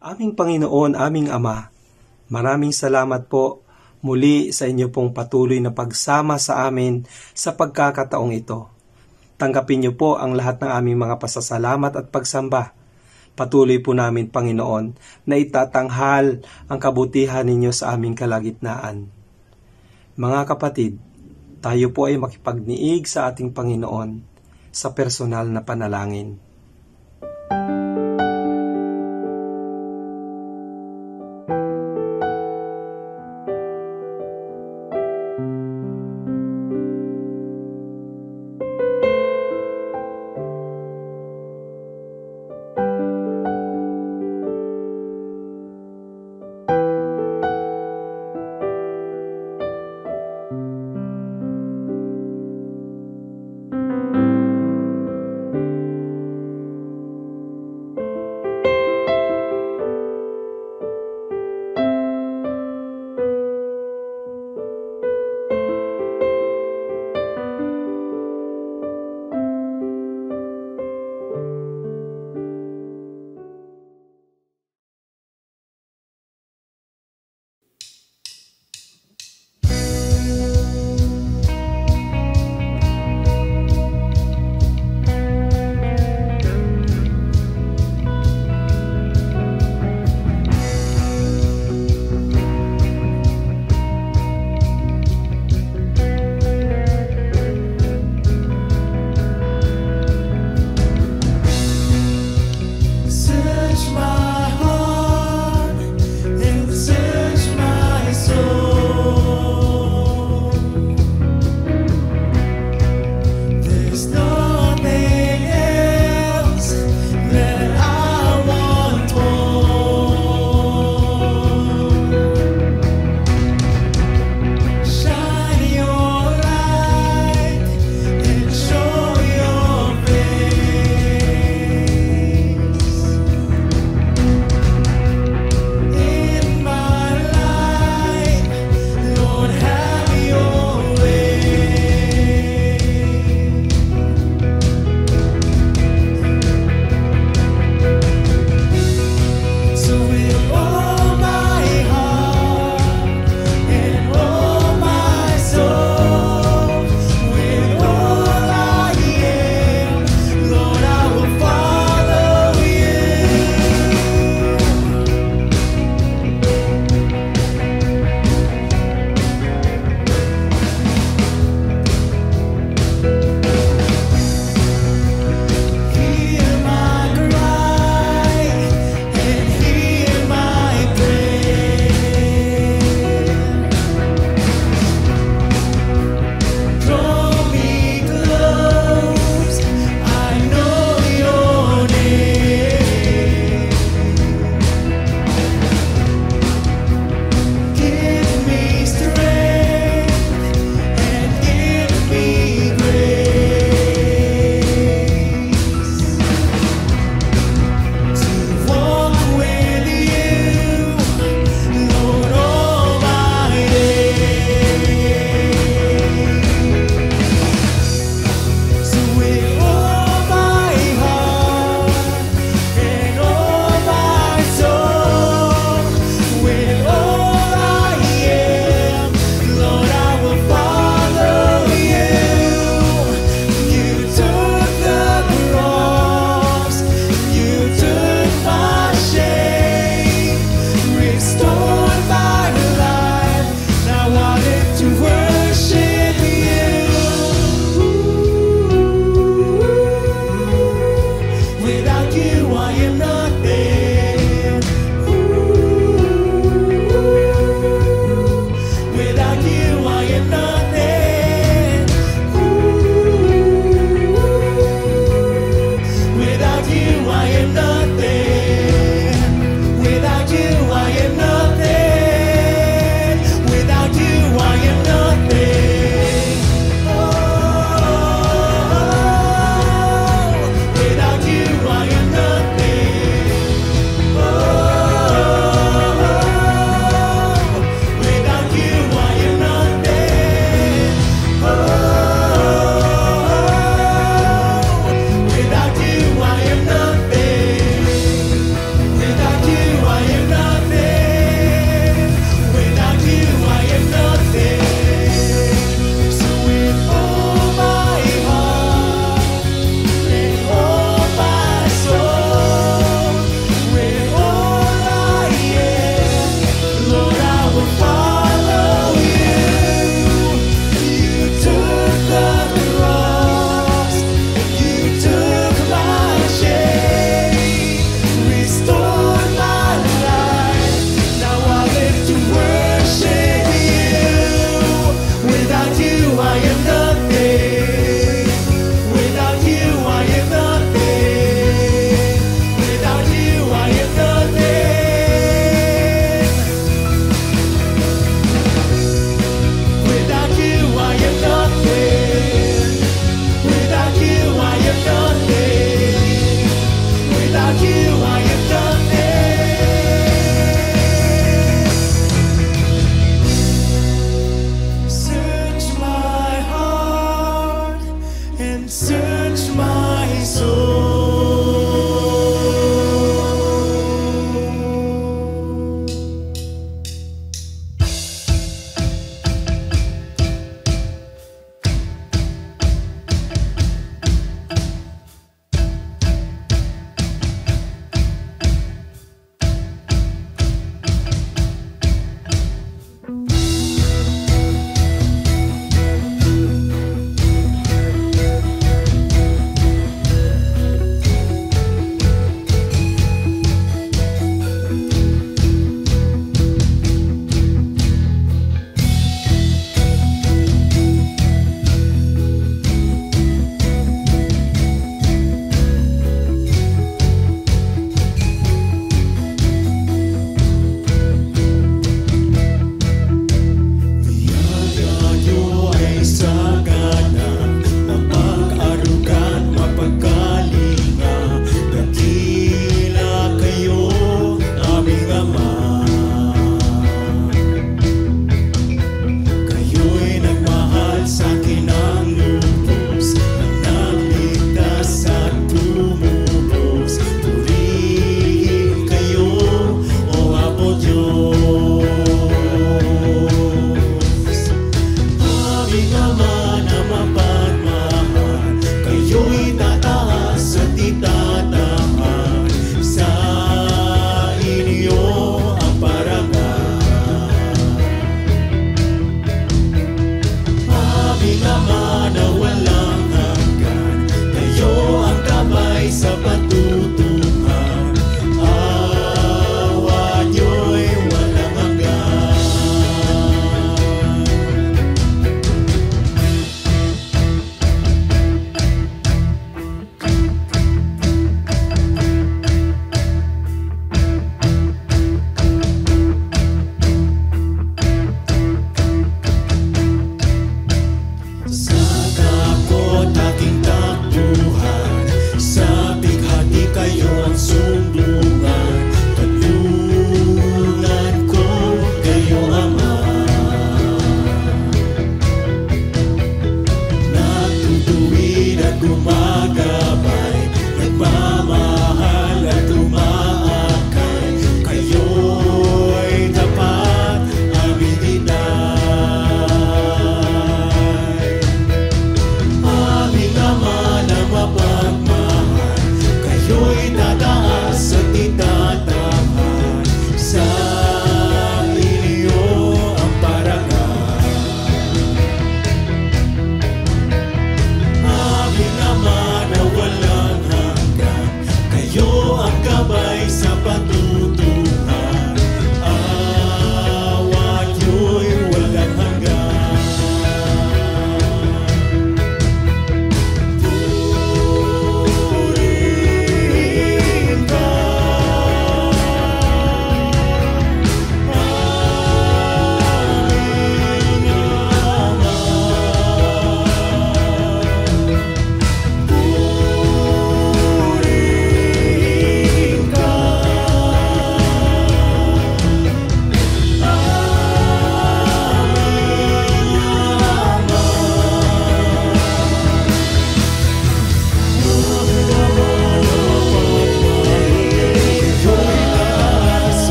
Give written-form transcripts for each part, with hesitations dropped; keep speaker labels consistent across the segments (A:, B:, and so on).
A: Aming Panginoon, aming Ama, maraming salamat po muli sa inyo pong patuloy na pagsama sa amin sa pagkakataong ito. Tanggapin niyo po ang lahat ng aming mga pasasalamat at pagsamba. Patuloy po namin, Panginoon, na itatanghal ang kabutihan ninyo sa aming kalagitnaan. Mga kapatid, tayo po ay makipagniig sa ating Panginoon sa personal na panalangin.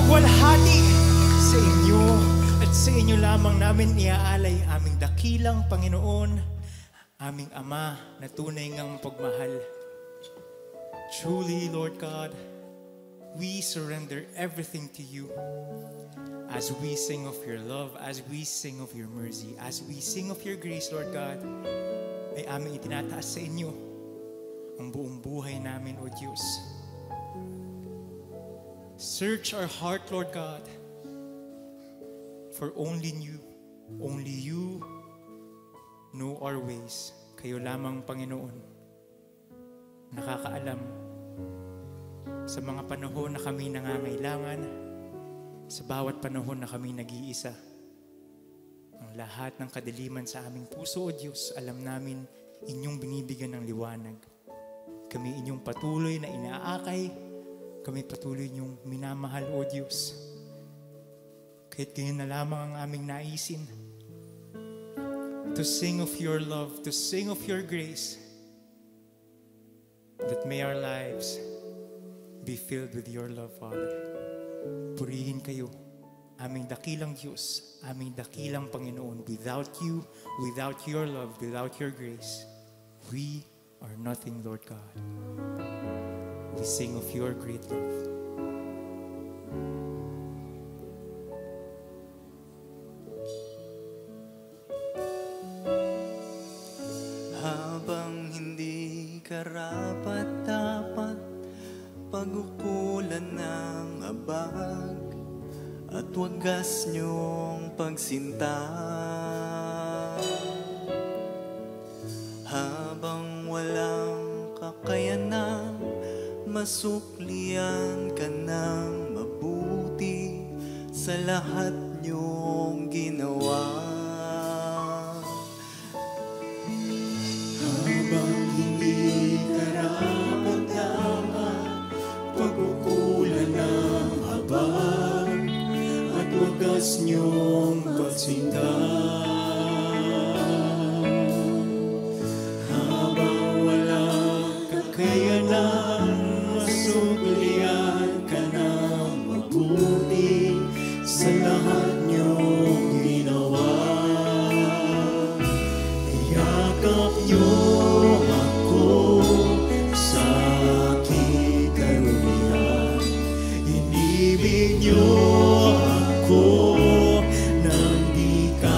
B: pagwalhati sa inyo at sa inyo lamang namin iaalay aming dakilang Panginoon, aming Ama na tunay ngang pagmahal. Truly, Lord God, we surrender everything to you as we sing of your love, as we sing of your mercy, as we sing of your grace, Lord God, ay aming itinataas sa inyo ang buong buhay namin, O Diyos. Search our heart, Lord God, for only you know our ways. Kayo lamang, Panginoon, nakakaalam sa mga panahon na kami nangangailangan, sa bawat panahon na kami nag-iisa. Ang lahat ng kadiliman sa aming puso, O Diyos, alam namin inyong binibigyan ng liwanag. Kami inyong patuloy na inaakay, kami patuloy inyong minamahal, O Diyos. Kahit ganyan na lamang ang aming naisin, to sing of your love, to sing of your grace, that may our lives be filled with your love, Father. Purihin kayo, aming dakilang Diyos, aming dakilang Panginoon. Without you, without your love, without your grace, we are nothing, Lord God. We sing of your great love.
C: Habang hindi karapat-dapat pagukulan ng abag at wagas niyong pagsinta, habang walang kakayanan masuklian ka ng mabuti sa lahat niyong ginawa. Habang hindi karapat-dapat pagkukulan ng habag at wagas niyong pagsinta, habang walang kakayanan masuklian ka ng mabuti sa lahat niyong ginawa. Yakap niyo ako sa aking karumihan, inibig niyo ako nang di ka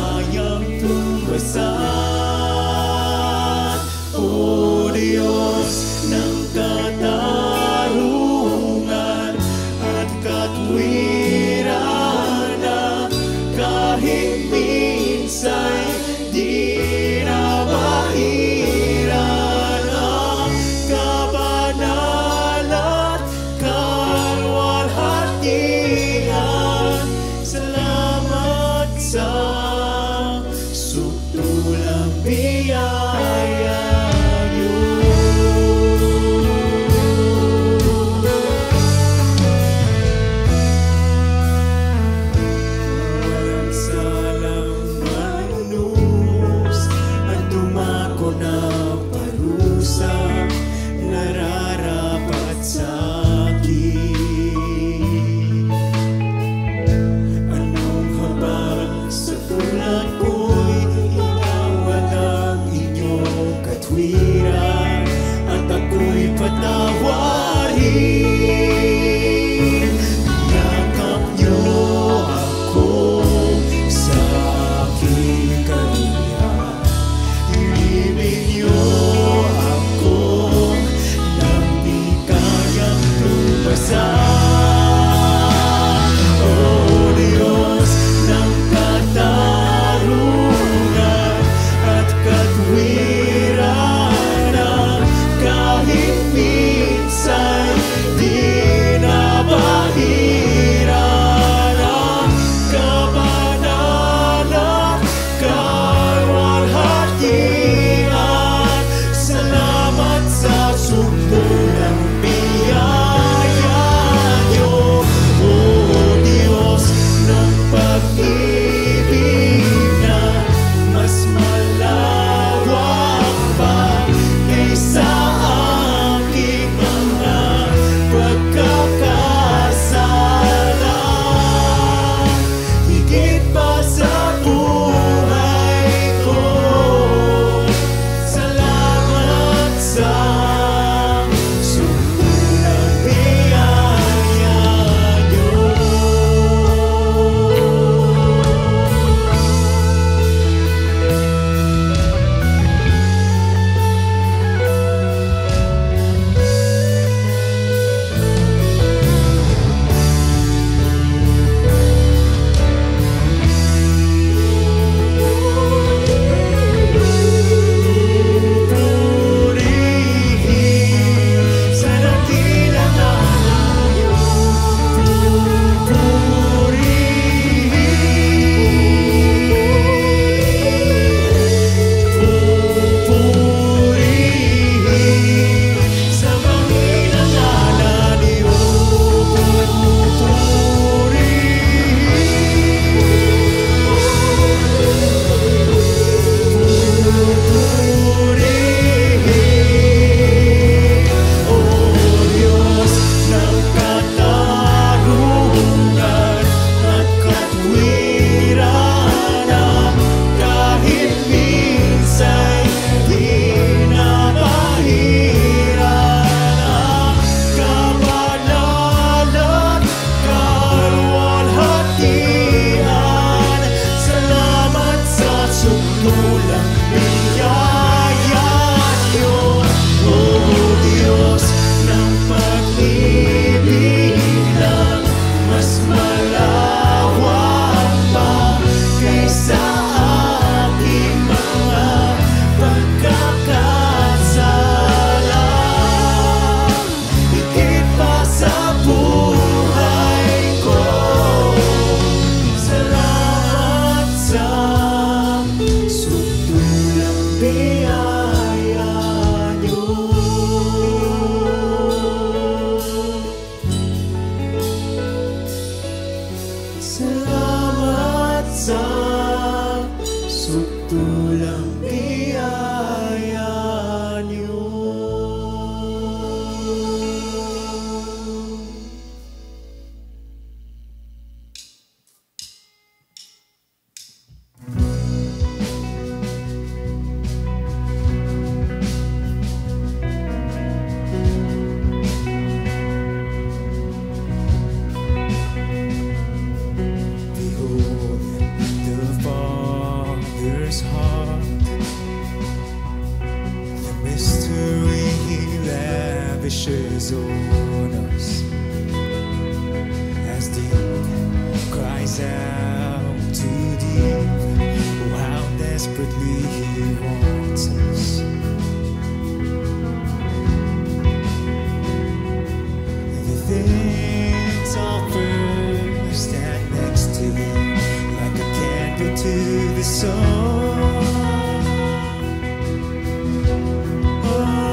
C: Son,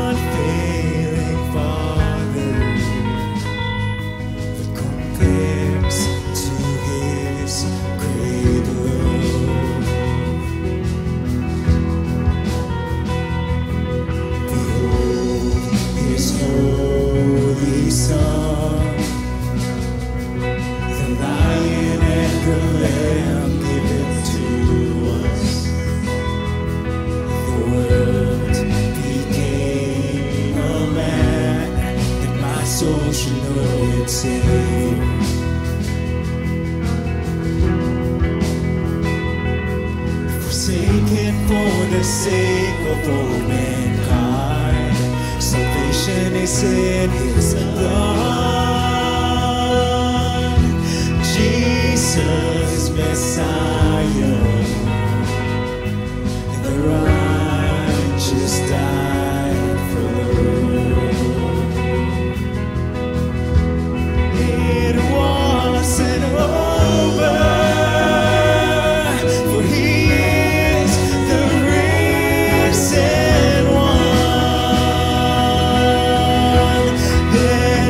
C: unfailing Father, that compares to His great love. Behold His holy Son, the Lion and the Lamb given to us. The Word became a man, that my soul should know its Savior. Forsaken for the sake of all mankind, salvation is in His blood. Jesus, Messiah, the righteous died for the world. It wasn't over, for He is the risen one. There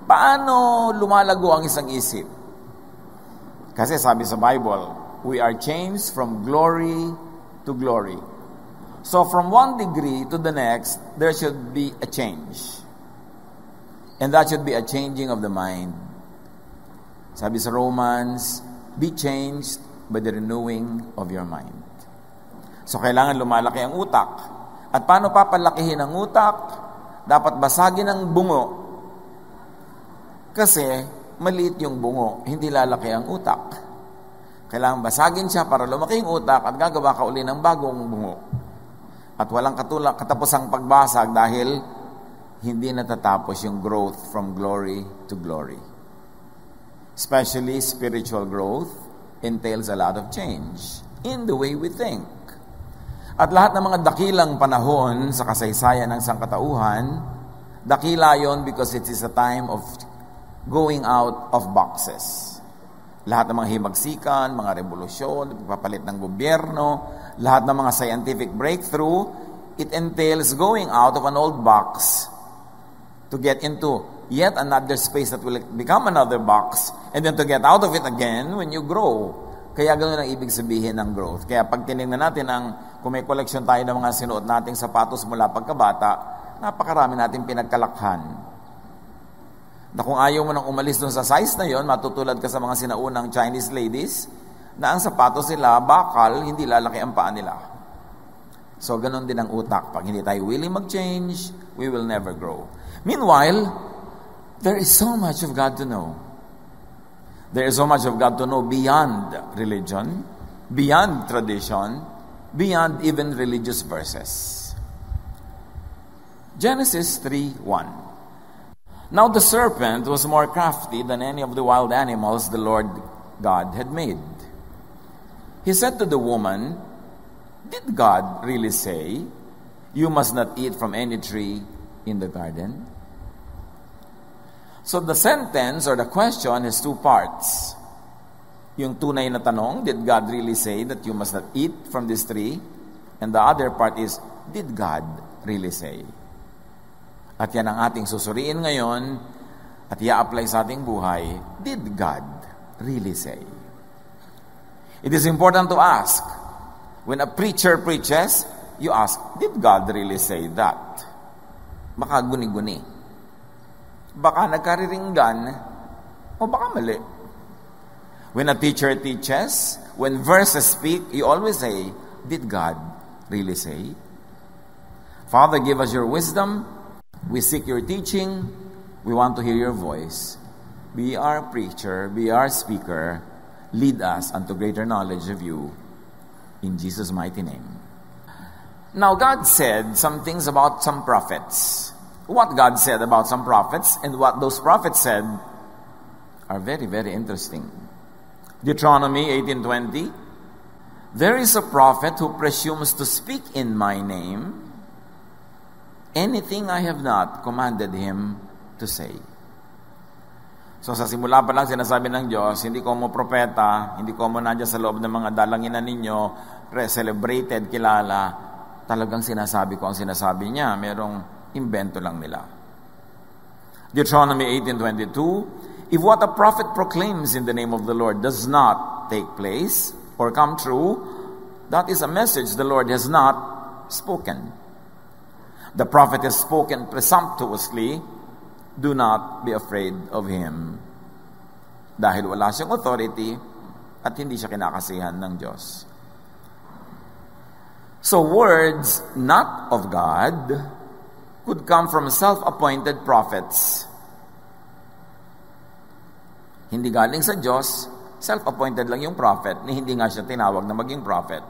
D: Paano lumalago ang isang isip? Kasi sabi sa Bible, we are changed from glory to glory. So from one degree to the next, there should be a change. And that should be a changing of the mind. Sabi sa Romans, be changed by the renewing of your mind. So kailangan lumalaki ang utak. At paano papalakihin ang utak? Dapat basagin ang bungo. Kasi maliit yung bungo, hindi lalaki ang utak. Kailangan basagin siya para lumaki yung utak at gagawa ka uli ng bagong bungo. At walang katapusang pagbasag dahil hindi natatapos yung growth from glory to glory. Especially spiritual growth entails a lot of change in the way we think. At lahat ng mga dakilang panahon sa kasaysayan ng sangkatauhan, dakila yon because it is a time of going out of boxes. Lahat ng mga himagsikan, mga revolusyon, pagpapalit ng gobyerno, lahat ng mga scientific breakthrough, it entails going out of an old box to get into yet another space that will become another box, and then to get out of it again when you grow. Kaya ganoon ang ibig sabihin ng growth. Kaya pag tinignan natin kung may collection tayo ng mga sinuot nating sapatos mula pagkabata, napakarami natin pinagkalakhan. Na kung ayaw mo nang umalis dun sa size na yon, matutulad ka sa mga sinaunang Chinese ladies, na ang sapatos nila, bakal, hindi lalaki ang paa nila. So, ganun din ang utak. Pag hindi tayo willing mag-change, we will never grow. Meanwhile, there is so much of God to know. There is so much of God to know beyond religion, beyond tradition, beyond even religious verses. Genesis 3:1. Now the serpent was more crafty than any of the wild animals the Lord God had made. He said to the woman, "Did God really say, 'You must not eat from any tree in the garden'?" So the sentence or the question has two parts. Yung tunay na tanong, did God really say that you must not eat from this tree? And the other part is, did God really say? At yan ang ating susuriin ngayon at i-apply sa ating buhay. Did God really say? It is important to ask. When a preacher preaches, you ask, did God really say that? Baka guni-guni. Baka nagkariringgan, o baka mali. When a teacher teaches, when verses speak, you always say, did God really say? Father, give us your wisdom. We seek your teaching. We want to hear your voice. Be our preacher, be our speaker. Lead us unto greater knowledge of you. In Jesus' mighty name. Now, God said some things about some prophets. What God said about some prophets and what those prophets said are very, very interesting. Deuteronomy 18:20. There is a prophet who presumes to speak in my name anything I have not commanded him to say. So sa simula pa lang sinasabi ng Diyos, hindi ko mo propeta, hindi ko mo nandiyan sa loob ng mga dalanginan ninyo, celebrated, kilala, talagang sinasabi ko ang sinasabi niya, merong invento lang nila. Deuteronomy 18:22, if what a prophet proclaims in the name of the Lord does not take place or come true, that is a message the Lord has not spoken. The prophet has spoken presumptuously, do not be afraid of him. Dahil wala siyang authority at hindi siya kinakasihan ng Diyos. So words not of God could come from self-appointed prophets. Hindi galing sa Diyos, self-appointed lang yung prophet, ni hindi nga siya tinawag na maging prophet.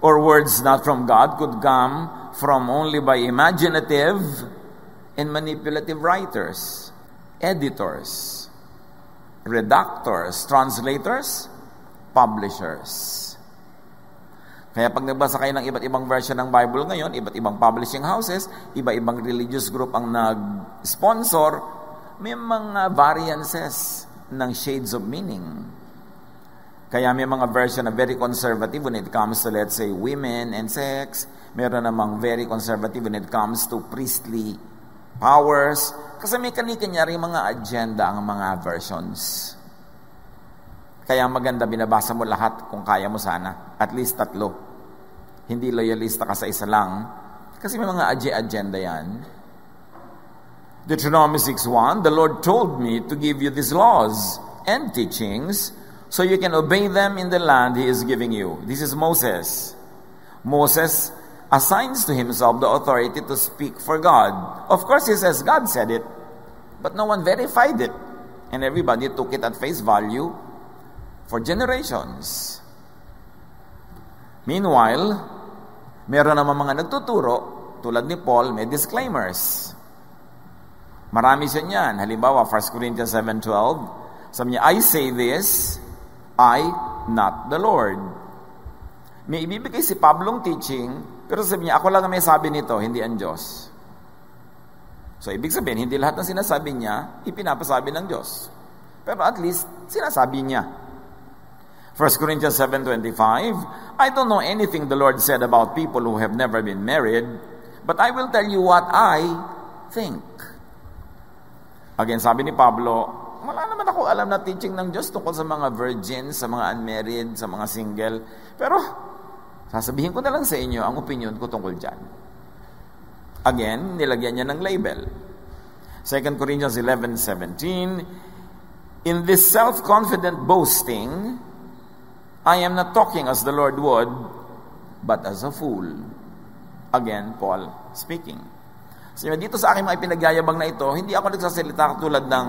D: Or words not from God could come from only by imaginative and manipulative writers, editors, redactors, translators, publishers. Kaya pag nagbasa kayo ng iba't ibang version ng Bible ngayon, iba't ibang publishing houses, iba-ibang religious group ang nag-sponsor, may mga variances ng shades of meaning. Kaya may mga version na very conservative when it comes to, let's say, women and sex. Meron namang very conservative when it comes to priestly powers, kasi may kanya-kanya rin mga agenda ang mga versions. Kaya maganda, binabasa mo lahat kung kaya mo sana. At least 3. Hindi loyalista ka sa isa lang. Kasi may mga agenda yan. Deuteronomy 6:1, the Lord told me to give you these laws and teachings so you can obey them in the land He is giving you. This is Moses. Moses assigns to himself the authority to speak for God. Of course, he says God said it, but no one verified it. And everybody took it at face value for generations. Meanwhile, meron naman mga nagtuturo, tulad ni Paul, may disclaimers. Marami siya niyan. Halimbawa, 1 Corinthians 7:12, sabi niya, I say this, I, not the Lord. May ibibigay si Pablong teaching, pero sabi niya, ako lang may sabi nito, hindi ang Diyos. So, ibig sabihin, hindi lahat ng sinasabi niya, ipinapasabi ng Diyos. Pero at least, sinasabi niya. 1 Corinthians 7:25, I don't know anything the Lord said about people who have never been married, but I will tell you what I think. Again, sabi ni Pablo, wala naman ako alam na teaching ng Diyos tungkol sa mga virgins, sa mga unmarried, sa mga single. Pero, sasabihin ko na lang sa inyo ang opinion ko tungkol dyan. Again, nilagyan niya ng label. 2 Corinthians 11:17, in this self-confident boasting, I am not talking as the Lord would, but as a fool. Again, Paul speaking. So, dito sa aking mga ipinagyayabang na ito, hindi ako nagsasalita tulad ng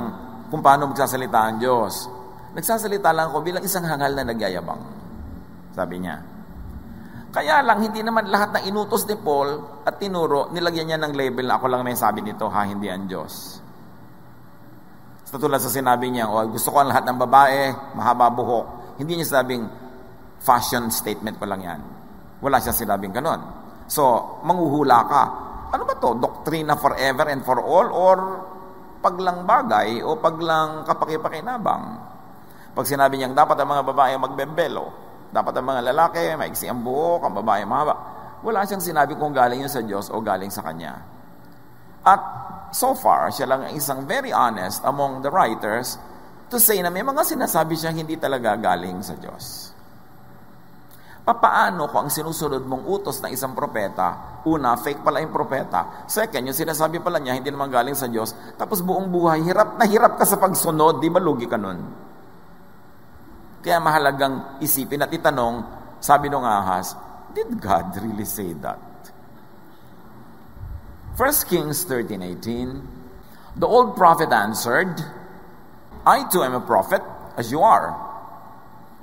D: kung paano magsasalita ang Diyos. Nagsasalita lang ako bilang isang hangal na nagyayabang. Sabi niya. Kaya lang, hindi naman lahat ng inutos ni Paul at tinuro, nilagyan niya ng label na ako lang may sabi nito, hindi ang Diyos. So, tulad sa sinabi niya, gusto ko ang lahat ng babae, mahaba buhok. Hindi niya sabing, fashion statement ko lang yan. Wala siya sinabing ganon. So, manghuhula ka. Ano ba to? Doktrina forever and for all or paglang bagay o paglang kapakipakinabang? Pag sinabi niyang dapat ang mga babae magbembelo, dapat ang mga lalaki maiksi ang buhok, ang babae mahaba, wala siyang sinabi kung galing yun sa Diyos o galing sa Kanya. At so far, siya lang isang very honest among the writers to say na may mga sinasabi siyang hindi talaga galing sa Diyos. Papaano kung ang sinusunod mong utos ng isang propeta, una, fake pala yung propeta. Second, yung sinasabi pala niya, hindi naman galing sa Diyos. Tapos buong buhay, hirap na hirap ka sa pagsunod, di ba lugi ka nun? Kaya mahalagang isipin at itanong, sabi nung ahas, did God really say that? 1 Kings 13:18, the old prophet answered, I too am a prophet, as you are.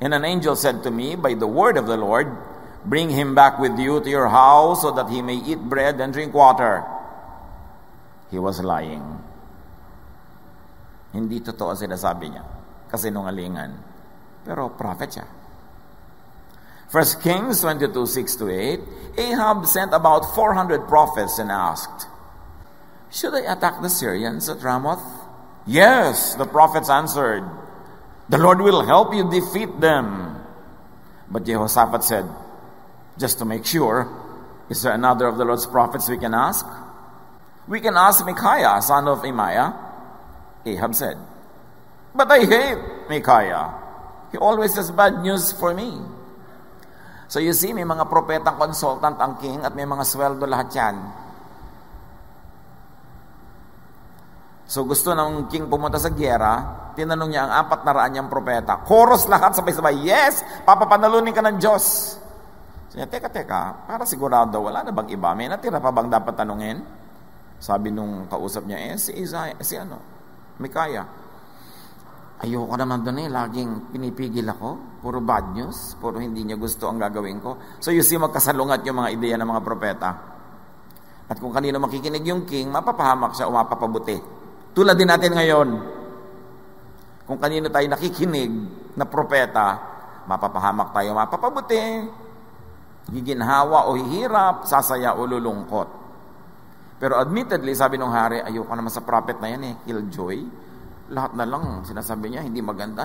D: And an angel said to me, by the word of the Lord, bring him back with you to your house so that he may eat bread and drink water. He was lying. Hindi totoo sinasabi niya. Kasinungalingan. Pero prophet siya. 1 Kings 22:6-8, Ahab sent about 400 prophets and asked, should I attack the Syrians at Ramoth? Yes, the prophets answered. The Lord will help you defeat them. But Jehoshaphat said, just to make sure, is there another of the Lord's prophets we can ask? We can ask Micaiah, son of Imaiah. Ahab said, but I hate Micaiah. He always has bad news for me. So you see, may mga propetang consultant ang king at may mga sweldo lahat yan. So gusto ng king pumunta sa gyera, tinanong niya ang 400 niyang propeta. Chorus lahat, sabay-sabay, yes, papapanalunin ka ng Diyos. So niya, teka, para sigurado, wala na bang iba? May natira pa bang dapat tanungin? Sabi nung kausap niya, si Micaiah. Ayoko naman doon laging pinipigil ako. Puro bad news, puro hindi niya gusto ang gagawin ko. So you see, magkasalungat yung mga ideya ng mga propeta. At kung kanino makikinig yung king, mapapahamak siya o mapapabuti. Tulad din natin ngayon, kung kanino tayo nakikinig na propeta, mapapahamak tayo, mapapabuti, giginhawa o hihirap, sasaya o lulungkot. Pero admittedly, sabi nung hari, ayoko naman sa prophet na yan killjoy. Lahat na lang, sinasabi niya, hindi maganda.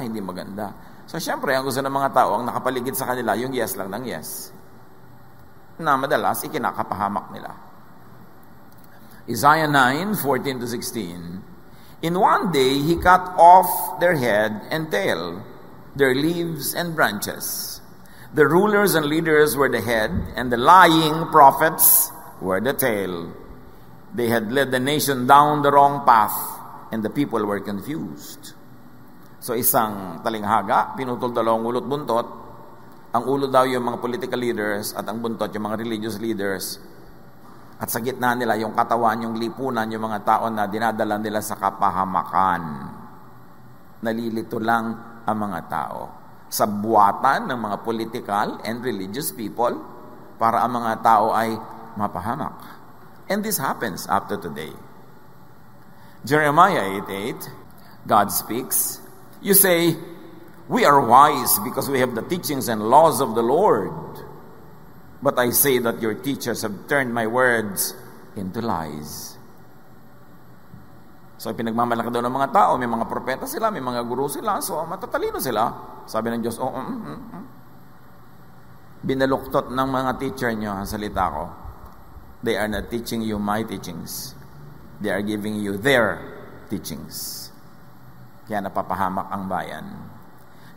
D: So syempre, ang gusto ng mga tao, ang nakapaligid sa kanila, yung yes lang ng yes. Na madalas, ikinakapahamak nila. Isaiah 9:14 to 16. In one day he cut off their head and tail, their leaves and branches. The rulers and leaders were the head, and the lying prophets were the tail. They had led the nation down the wrong path, and the people were confused. So isang talinghaga, pinutol dalawang ulot buntot. Ang ulo daw yung mga political leaders at ang buntot yung mga religious leaders. At sa gitna nila yung katawan, yung lipunan, yung mga tao na dinadala nila sa kapahamakan. Nalilito lang ang mga tao sa buwatan ng mga political and religious people para ang mga tao ay mapahamak. And this happens up to today. Jeremiah 8:8, God speaks, you say, we are wise because we have the teachings and laws of the Lord. But I say that your teachers have turned my words into lies. So pinagmamalaki daw ng mga tao, may mga propeta sila, may mga guru sila, so matatalino sila. Sabi ng Diyos, binaluktot ng mga teacher nyo ang salita ko. They are not teaching you my teachings. They are giving you their teachings. Kaya napapahamak ang bayan.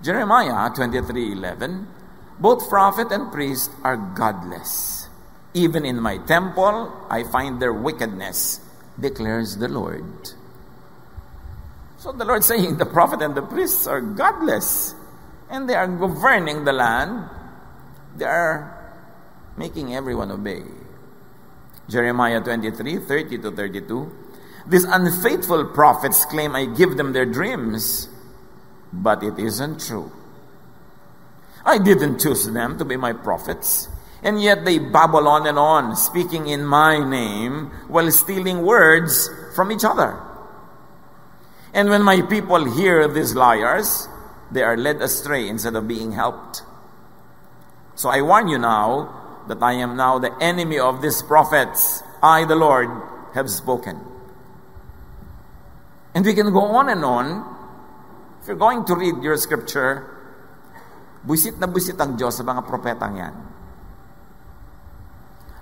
D: Jeremiah 23:11, both prophet and priest are godless. Even in my temple, I find their wickedness, declares the Lord. So the Lord saying the prophet and the priests are godless. And they are governing the land. They are making everyone obey. Jeremiah 23:30 to 32. These unfaithful prophets claim I give them their dreams, but it isn't true. I didn't choose them to be my prophets, and yet they babble on and on, speaking in my name while stealing words from each other. And when my people hear these liars, they are led astray instead of being helped. So I warn you now that I am now the enemy of these prophets. I, the Lord, have spoken. And we can go on and on. If you're going to read your scripture, buisit na buisit ang Diyos sa mga propetang yan.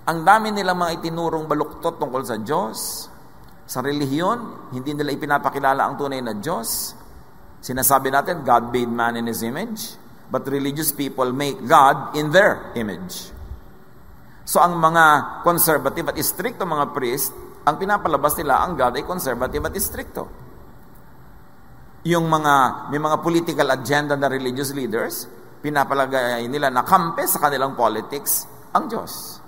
D: Ang dami nilang mga itinurong baluktot tungkol sa Diyos, sa relihiyon, hindi nila ipinapakilala ang tunay na Diyos. Sinasabi natin, God made man in His image, but religious people make God in their image. So ang mga conservative at stricto mga priest, ang pinapalabas nila ang God ay conservative at stricto. Yung may mga political agenda na religious leaders, pinapalagay nila na kampe sa kanilang politics ang Diyos.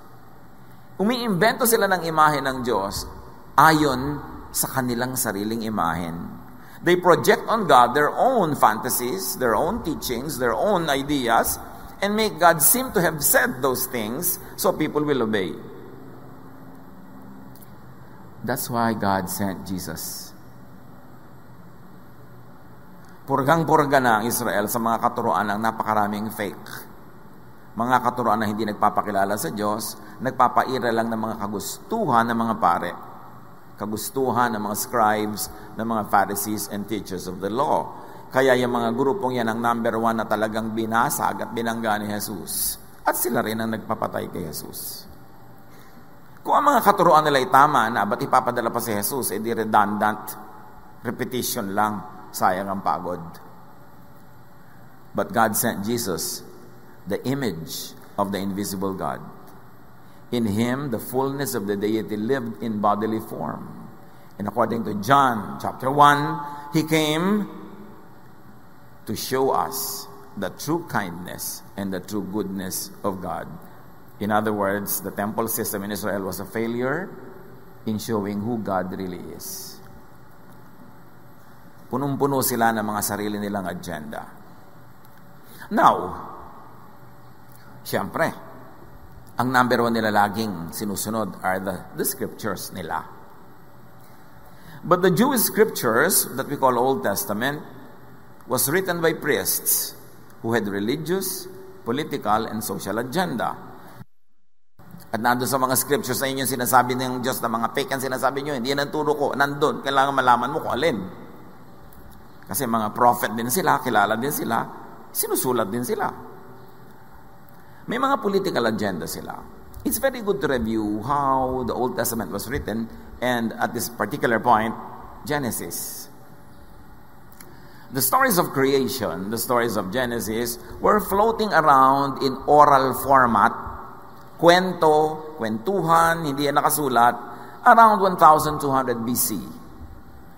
D: Umiimbento sila ng imahe ng Diyos ayon sa kanilang sariling imahen. They project on God their own fantasies, their own teachings, their own ideas, and make God seem to have said those things so people will obey. That's why God sent Jesus. Purgang-purga na ang Israel sa mga katuruan ng napakaraming fake. Mga katuruan na hindi nagpapakilala sa Diyos, nagpapaira lang ng mga kagustuhan ng mga pare, kagustuhan ng mga scribes, ng mga Pharisees and teachers of the law. Kaya yung mga grupong yan ang number 1 na talagang binasag at binangga ni Jesus. At sila rin ang nagpapatay kay Jesus. Kung ang mga katuruan nila ay tama na, ba't ipapadala pa si Jesus? Di redundant. Repetition lang. Sayang ang pagod. But God sent Jesus, the image of the invisible God. In Him, the fullness of the deity lived in bodily form. And according to John chapter 1, He came to show us the true kindness and the true goodness of God. In other words, the temple system in Israel was a failure in showing who God really is. Punong-puno sila ng mga sarili nilang agenda. Now, siyempre, ang number 1 nila laging sinusunod are the scriptures nila. But the Jewish scriptures that we call Old Testament was written by priests who had religious, political, and social agenda. At nandun sa mga scriptures na yung sinasabi ng Diyos na mga fake ang sinasabi nyo, hindi yan ang turo ko. Nandun, kailangan malaman mo kung alin. Kasi mga prophet din sila, kilala din sila, sinusulat din sila. May mga political agenda sila. It's very good to review how the Old Testament was written and at this particular point, Genesis. The stories of creation, the stories of Genesis, were floating around in oral format, kwentuhan, hindi yan nakasulat, around 1200 BC.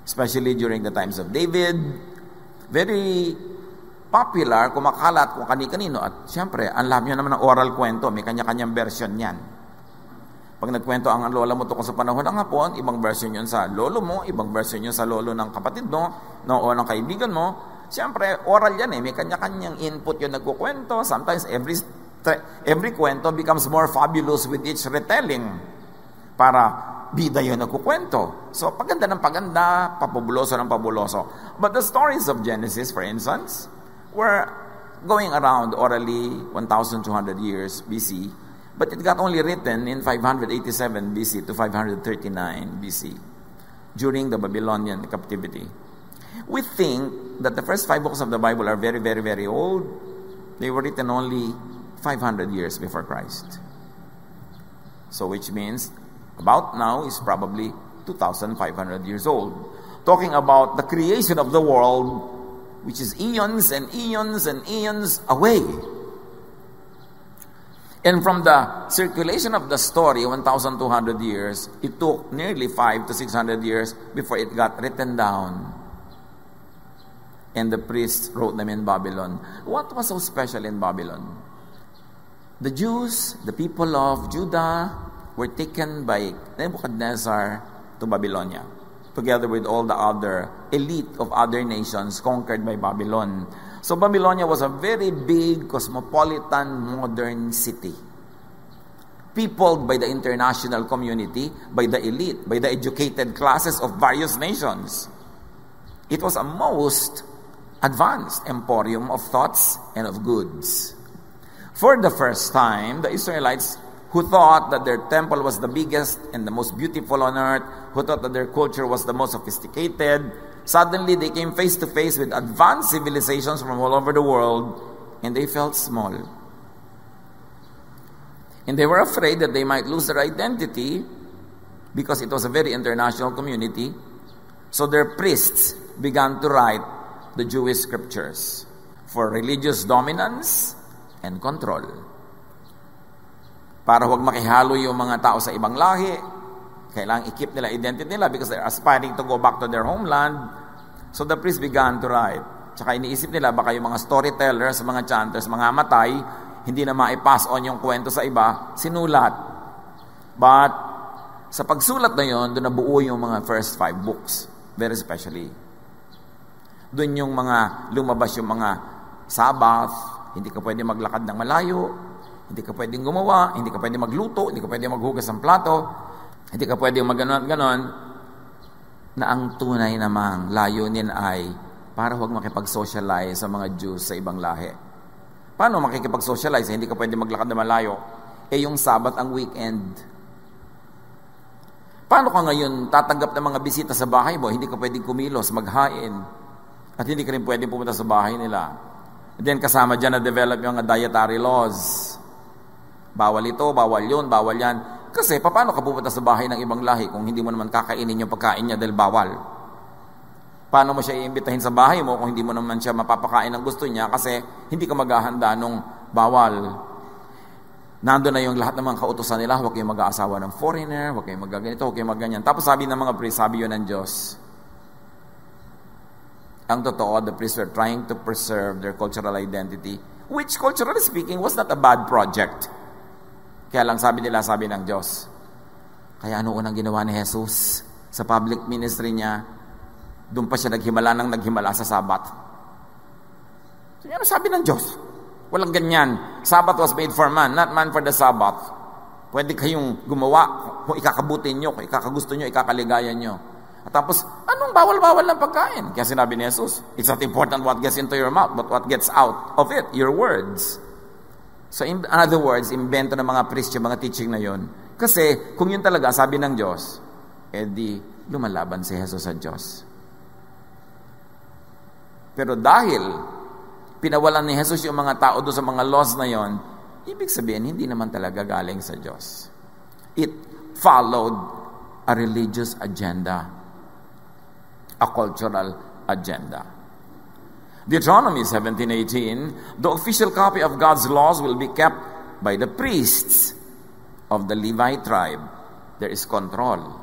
D: Especially during the times of David. Very popular, kumakalat kung kani-kanino. At siyempre, ang alam nyo naman ng oral kwento, may kanya-kanyang version yan. Pag nagkwento ang lola mo tungkol sa panahon ng hapon, ibang version yun sa lolo mo, ibang version yun sa lolo ng kapatid mo, o ng kaibigan mo. Siyempre, oral yan eh. May kanya-kanyang input yung nagkukwento. Sometimes, every kwento becomes more fabulous with each retelling. Para bida yun nagkukwento. So, paganda ng paganda, papubuloso ng pabuloso. But the stories of Genesis, for instance, were going around orally 1,200 years BC. But it got only written in 587 BC to 539 BC during the Babylonian captivity. We think that the first 5 books of the Bible are very, very, very old. They were written only 500 years before Christ. So which means about now is probably 2,500 years old. Talking about the creation of the world, which is eons and eons and eons away. And from the circulation of the story, 1,200 years, it took nearly 500 to 600 years before it got written down. And the priests wrote them in Babylon. What was so special in Babylon? The Jews, the people of Judah, were taken by Nebuchadnezzar to Babylonia, together with all the other elite of other nations conquered by Babylon. So Babylonia was a very big, cosmopolitan, modern city. Peopled by the international community, by the elite, by the educated classes of various nations. It was a most advanced emporium of thoughts and of goods. For the first time, the Israelites who thought that their temple was the biggest and the most beautiful on earth, who thought that their culture was the most sophisticated, suddenly they came face to face with advanced civilizations from all over the world, and they felt small. And they were afraid that they might lose their identity because it was a very international community. So their priests began to write the Jewish scriptures for religious dominance and control. Para huwag makihalo yung mga tao sa ibang lahi, kailangang i-keep nila identity nila because they're aspiring to go back to their homeland. So the priests began to write. Tsaka iniisip nila baka yung mga storytellers, mga chanters, mga matay, hindi na ma-pass on yung kwento sa iba, sinulat. But sa pagsulat na yon, doon nabuo yung mga first 5 books, very especially. Doon yung mga lumabas yung mga Sabbath, hindi ka pwede maglakad ng malayo, hindi ka pwedeng gumawa, hindi ka pwedeng magluto, hindi ka pwedeng maghugas ng plato, hindi ka pwedeng mag-ganon, na ang tunay namang layunin ay para huwag makipag-socialize sa mga Jews sa ibang lahi. Paano makikipag-socialize? Hindi ka pwedeng maglakad na malayo. Yung Sabbath ang weekend. Paano ka ngayon tatanggap ng mga bisita sa bahay mo? Hindi ka pwedeng kumilos, maghain. At hindi ka rin pwedeng pumunta sa bahay nila. And then kasama dyan na develop yung dietary laws. Bawal ito, bawal yun, bawal yan. Kasi paano ka pupunta sa bahay ng ibang lahi kung hindi mo naman kakainin yung pagkain niya dahil bawal? Paano mo siya iimbitahin sa bahay mo kung hindi mo naman siya mapapakain ng gusto niya kasi hindi ka maghahanda nung bawal? Nandun na yung lahat ng mga kautusan nila, huwag kayong mag-aasawa ng foreigner, huwag kayong mag-ganito, huwag kayong mag-ganyan. Tapos sabi ng mga priests, sabi yun ng Diyos. Ang totoo, the priests were trying to preserve their cultural identity, which culturally speaking was not a bad project. Kaya lang sabi nila, sabi ng Diyos. Kaya ano unang ginawa ni Jesus sa public ministry niya? Doon pa siya naghimala sa Sabat. So, yan ang sabi ng Diyos. Walang ganyan. Sabat was made for man, not man for the Sabbath. Pwede kayong gumawa kung ikakabutin nyo, kung ikakagusto nyo, ikakaligayan nyo. At tapos, anong bawal-bawal ng pagkain? Kaya sinabi ni Jesus, it's not important what gets into your mouth, but what gets out of it, your words. So in other words, invento ng mga priest yung mga teaching na yon. Kasi kung yun talaga, sabi ng Diyos, di lumalaban si Jesus sa Diyos. Pero dahil pinawalan ni Jesus yung mga tao doon sa mga laws na yon, ibig sabihin, hindi naman talaga galing sa Diyos. It followed a religious agenda, a cultural agenda. Deuteronomy 17:18, the official copy of God's laws will be kept by the priests of the Levite tribe. There is control.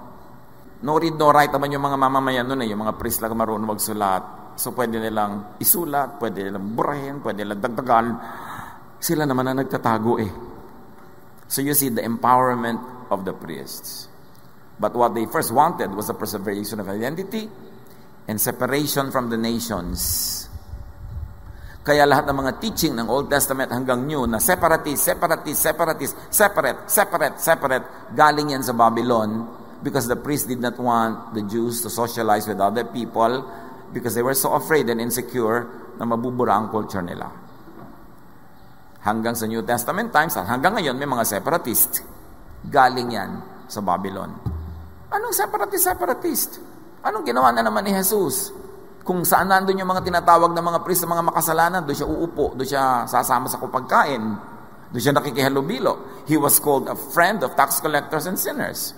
D: No read, no write naman yung mga mamamayan nun yung mga priest lang marunong magsulat. So pwede nilang isulat, pwede nilang burahin, pwede nilang dagdagan. Sila naman ang nagtatago So you see the empowerment of the priests. But what they first wanted was a preservation of identity and separation from the nations. Kaya lahat ng mga teaching ng Old Testament hanggang New na separate, galing yan sa Babylon because the priests did not want the Jews to socialize with other people because they were so afraid and insecure na mabubura ang culture nila. Hanggang sa New Testament times, at hanggang ngayon may mga separatist. Galing yan sa Babylon. Anong separatist? Anong ginawa na naman ni Jesus? Kung saan nandun yung mga tinatawag na mga priest sa mga makasalanan, doon siya uupo, doon siya sasama sa kupagkain, doon siya nakikihalubilo. He was called a friend of tax collectors and sinners.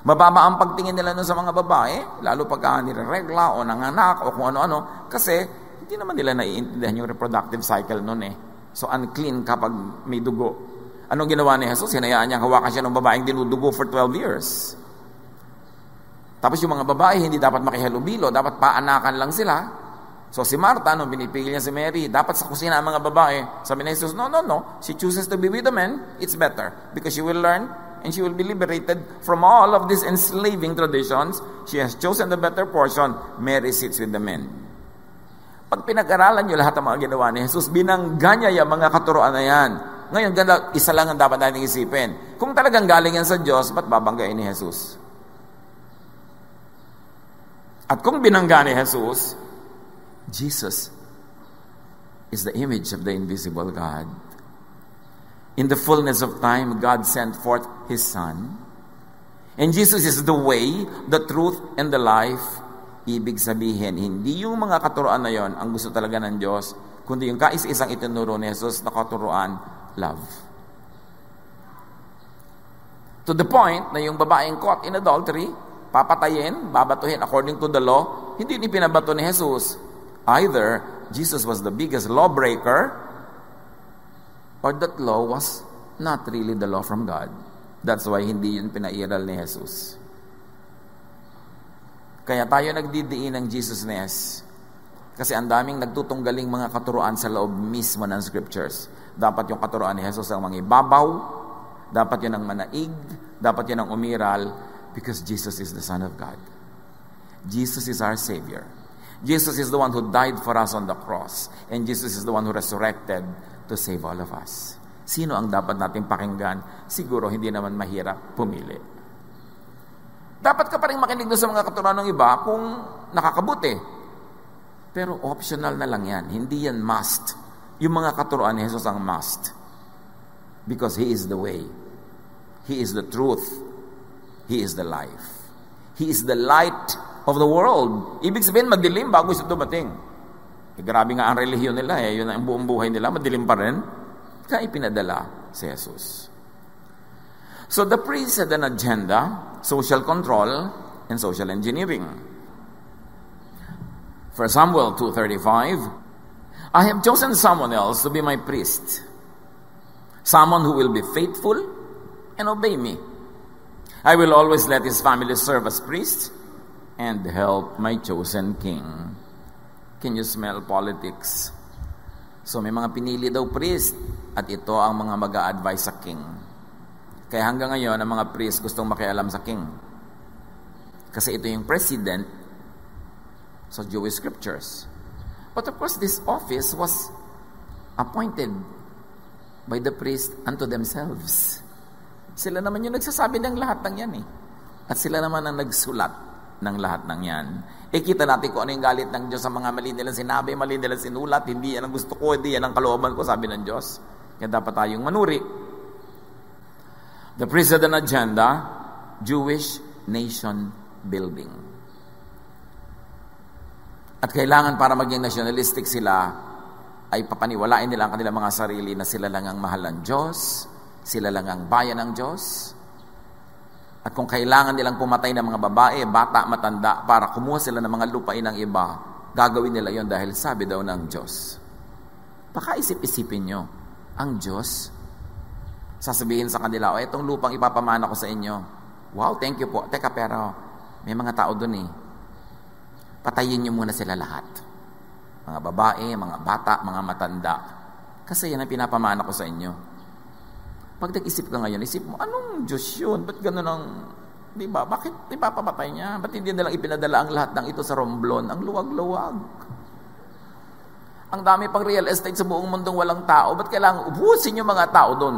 D: Mababa ang pagtingin nila nun sa mga babae, lalo pagka nireregla o nanganak o kung ano-ano, kasi hindi naman nila naiintindihan yung reproductive cycle nun So unclean kapag may dugo. Anong ginawa ni Jesus? Hinayaan niyang hawakan siya ng babaeng dinudugo for 12 years. Tapos yung mga babae, hindi dapat makihalubilo, dapat paanakan lang sila. So si Martha, nung pinipigil niya si Mary, dapat sa kusina ang mga babae. Sabi ni Jesus, no. She chooses to be with the men, it's better. Because she will learn and she will be liberated from all of these enslaving traditions. She has chosen the better portion. Mary sits with the men. Pag pinag-aralan nyo lahat ng mga ginawa ni Jesus, binangga niya yung mga katuroan na yan. Ngayon, isa lang ang dapat natin isipin. Kung talagang galing yan sa Diyos, ba't babanggain ni Jesus? At kung binangga ni Jesus, Jesus is the image of the invisible God. In the fullness of time, God sent forth His Son. And Jesus is the way, the truth, and the life. Ibig sabihin, hindi yung mga katuroan na yon ang gusto talaga ng Diyos, kundi yung kais-isang itinuro ni Jesus na katuroan, love. To the point na yung babaeng caught in adultery, papatayin, babatuhin according to the law, hindi ni pinabato ni Jesus. Either Jesus was the biggest lawbreaker or that law was not really the law from God. That's why hindi yun pinairal ni Jesus. Kaya tayo nagdidiin ng Jesusness kasi ang daming nagtutunggaling mga katuroan sa loob mismo ng scriptures. Dapat yung katuroan ni Jesus ang mangibabaw, dapat yun ang manaig, dapat yun ang umiral, because Jesus is the Son of God. Jesus is our Savior. Jesus is the one who died for us on the cross. And Jesus is the one who resurrected to save all of us. Sino ang dapat natin pakinggan? Siguro hindi naman mahirap pumili. Dapat ka pa rin makinig doon sa mga katuroan ng iba kung nakakabuti. Pero optional na lang yan. Hindi yan must. Yung mga katuroan ni Jesus ang must. Because He is the way. He is the truth. He is the life. He is the light of the world. Ibig sabihin, madilim bago siya dumating. Grabe nga ang relihiyon nila. Yun ang buong buhay nila. Madilim pa rin. Kaya ipinadala si Jesus. So the priest had an agenda, social control, and social engineering. 1 Samuel 2:35, I have chosen someone else to be my priest. Someone who will be faithful and obey me. I will always let his family serve as priest and help my chosen king. Can you smell politics? So may mga pinili daw priest at ito ang mga mag-a-advise sa king. Kaya hanggang ngayon, ang mga priest gustong makialam sa king. Kasi ito yung president sa Jewish scriptures. But of course, this office was appointed by the priest unto themselves. Sila naman yung nagsasabi ng lahat ng yan At sila naman ang nagsulat ng lahat ng yan. Kita natin kung ano yung galit ng Diyos sa mga mali nilang sinabi, mali nilang sinulat, hindi yan ang gusto ko, hindi yan ang kalooban ko, sabi ng Diyos. Kaya dapat tayong manuri. The priest had an agenda, Jewish nation building. At kailangan para maging nationalistic sila, ay papaniwalain nila ang kanilang mga sarili na sila lang ang mahal ng Diyos, sila lang ang bayan ng Diyos. At kung kailangan nilang pumatay ng mga babae, bata, matanda, para kumuha sila ng mga lupain ng iba, gagawin nila yon dahil sabi daw ng Diyos. Pakaisip-isipin nyo, ang Diyos, sasabihin sa kanila, itong lupang ipapamana ko sa inyo. Wow, thank you po. Teka, pero may mga tao dun eh. Patayin nyo muna sila lahat. Mga babae, mga bata, mga matanda. Kasi yan ang pinapamana ko sa inyo. Pag nag-isip ka ngayon, isip mo, anong Diyos yun? Ba't gano'n ang, di ba? Bakit ipapapatay niya? Ba't hindi nilang ipinadala ang lahat ng ito sa Romblon? Ang luwag-luwag. Ang dami pang real estate sa buong mundong walang tao. Ba't kailangan ubusin yung mga tao doon?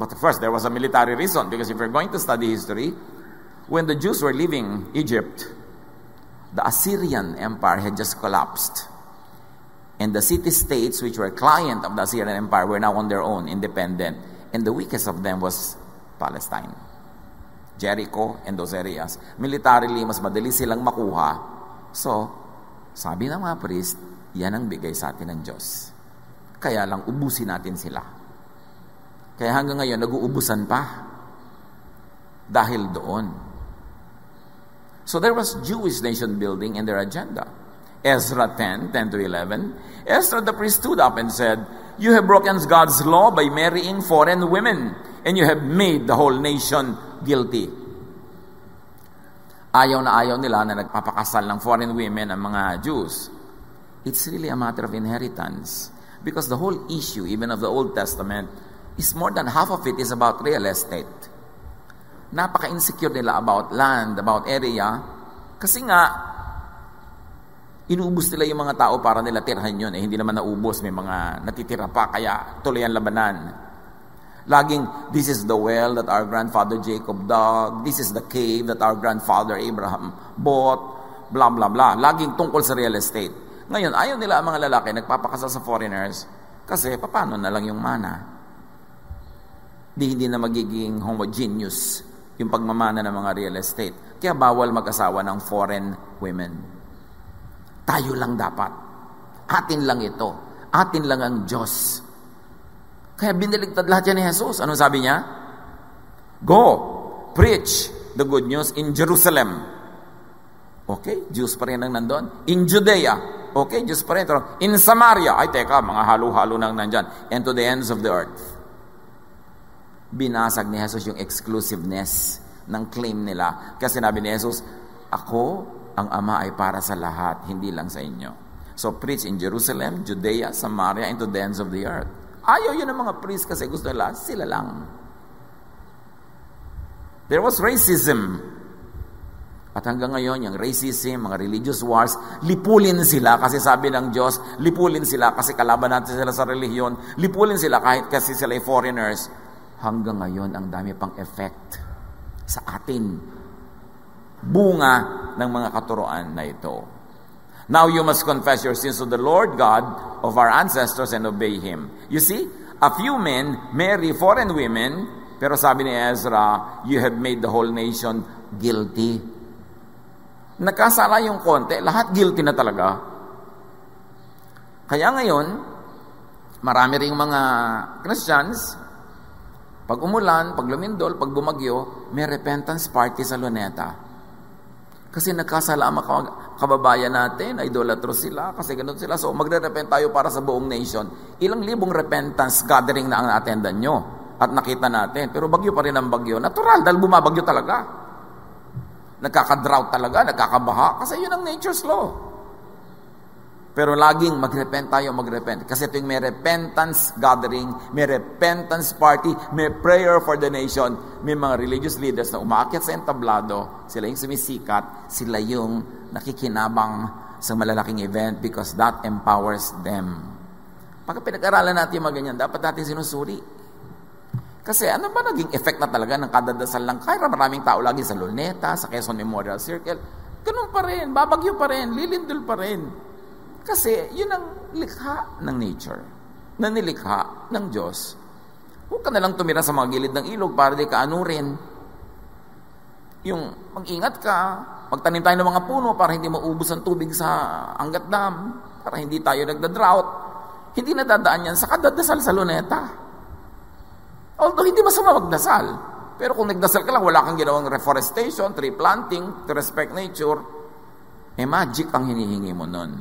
D: But first, there was a military reason. Because if you're going to study history, when the Jews were leaving Egypt, the Assyrian Empire had just collapsed. And the city-states which were client of the Assyrian Empire were now on their own, independent. And the weakest of them was Palestine. Jericho and those areas. Militarily, mas madali silang makuha. So, sabi ng mga priest, yan ang bigay sa atin ng Diyos. Kaya lang, ubusin natin sila. Kaya hanggang ngayon, nag-uubusan pa. Dahil doon. So there was Jewish nation building in their agenda. Ezra 10:10-11. Ezra the priest stood up and said, "You have broken God's law by marrying foreign women, and you have made the whole nation guilty." Ayaw na ayaw nila na nagpapakasal ng foreign women ang mga Jews. It's really a matter of inheritance. Because the whole issue, even of the Old Testament, is more than half of it is about real estate. Napaka-insecure nila about land, about area. Kasi nga, inuubos nila yung mga tao para nila tirhan yun. Hindi naman naubos. May mga natitira pa. Kaya tuloy ang labanan. Laging, this is the well that our grandfather Jacob dug. This is the cave that our grandfather Abraham bought. Blah, blah, blah. Laging tungkol sa real estate. Ngayon, ayaw nila ang mga lalaki nagpapakasal sa foreigners kasi paano na lang yung mana? Hindi na magiging homogeneous yung pagmamana ng mga real estate. Kaya bawal mag-asawa ng foreign women. Tayo lang dapat. Atin lang ito. Atin lang ang Diyos. Kaya biniligtad lahat yan ni Jesus. Anong sabi niya? Go, preach the good news in Jerusalem. Okay, Jews pa rin ang nandun. In Judea. Okay, Jews pa rin. In Samaria. Ay, teka, mga halo-halo nang nandyan. And to the ends of the earth. Binasag ni Jesus yung exclusiveness ng claim nila. Kasi sinabi ni Jesus, ako, ang Ama ay para sa lahat, hindi lang sa inyo. So, preach in Jerusalem, Judea, Samaria, and to the ends of the earth. Ayaw yun ng mga priest kasi gusto nila, sila lang. There was racism. At hanggang ngayon, yung racism, mga religious wars, lipulin sila kasi sabi ng Diyos, lipulin sila kasi kalaban natin sila sa relihiyon, lipulin sila kahit kasi sila ay foreigners. Hanggang ngayon, ang dami pang effect sa atin. Bunga ng mga katuroan na ito. Now you must confess your sins to the Lord God of our ancestors and obey Him. You see, a few men marry foreign women, pero sabi ni Ezra, you have made the whole nation guilty. Nagkasala yung konti, lahat guilty na talaga. Kaya ngayon, marami ring mga Christians, pag umulan, pag lumindol, pag bumagyo, may repentance party sa Luneta. Kasi nagkasala ang mga kababayan natin, idolatros sila, kasi ganun sila. So magre-repent tayo para sa buong nation. Ilang libong repentance gathering na ang attendan nyo at nakita natin. Pero bagyo pa rin ang bagyo. Natural, dahil bumabagyo talaga. Nagkaka-drought talaga, nagkakabaha, kasi yun ang nature's law. Pero laging mag-repent tayo, mag-repent. Kasi ito yung may repentance gathering, may repentance party, may prayer for the nation, may mga religious leaders na umaakyat sa entablado, sila yung sumisikat, sila yung nakikinabang sa malalaking event because that empowers them. Pag pinag-aralan natin yung mga ganyan, dapat natin sinusuri. Kasi ano ba naging effect na talaga ng kadadasal lang? Kaya maraming tao lagi sa Luneta, sa Quezon Memorial Circle. Ganun pa rin, babagyo pa rin, lilindol pa rin. Kasi yun ang likha ng nature, na nilikha ng Diyos. Huwag ka na lang tumira sa mga gilid ng ilog para di ka anurin. Yung mag-ingat ka, magtanim tayo ng mga puno para hindi maubos ang tubig sa Angat Dam, para hindi tayo nagda-drought. Hindi nadadaan yan sa kadadasal sa Luneta. Although hindi masama magdasal. Pero kung nagdasal ka lang, wala kang ginawang reforestation, tree planting, to respect nature, magic ang hinihingi mo nun.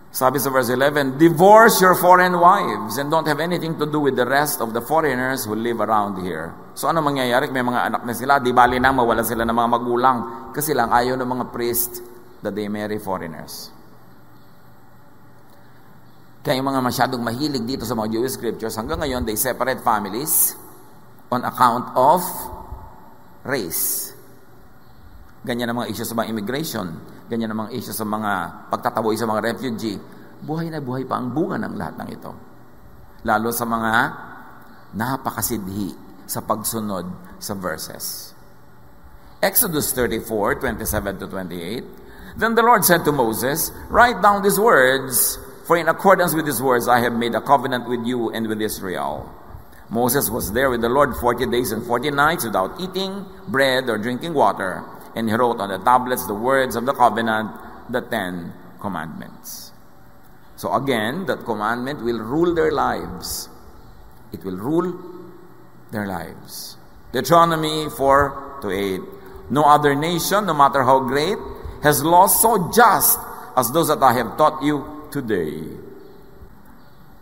D: Sabi sa verse 11, divorce your foreign wives and don't have anything to do with the rest of the foreigners who live around here. So ano mangyayari? May mga anak na sila, di bali na mawala sila ng mga magulang kasi lang ayaw ng mga priest that they marry foreigners. Kaya yung mga masyadong mahilig dito sa mga Jewish scriptures, hanggang ngayon, they separate families on account of race. Ganyan ang mga issues sa mga immigration. Ganyan ang mga issues sa mga pagtataboy sa mga refugee. Buhay na buhay pa ang bunga ng lahat ng ito. Lalo sa mga napakasidhi sa pagsunod sa verses. Exodus 34, 27 to 28. Then the Lord said to Moses, write down these words, for in accordance with these words I have made a covenant with you and with Israel. Moses was there with the Lord 40 days and 40 nights without eating bread or drinking water. And he wrote on the tablets the words of the covenant, the 10 commandments. So again, that commandment will rule their lives. It will rule their lives. Deuteronomy 4 to 8. No other nation, no matter how great, has laws so just as those that I have taught you today.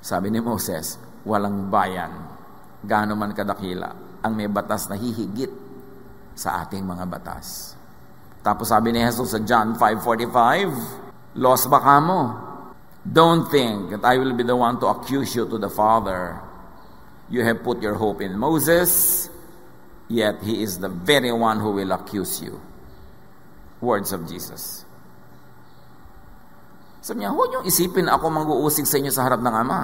D: Sabi ni Moses, walang bayan, gaano man kadakila, ang may batas na hihigit sa ating mga batas. Tapos sabi ni Jesus sa John 5:45, lost ba kamo? Don't think that I will be the one to accuse you to the Father. You have put your hope in Moses, yet he is the very one who will accuse you. Words of Jesus. Sabi niya, huwag niyong isipin ako mang-uusig sa inyo sa harap ng Ama.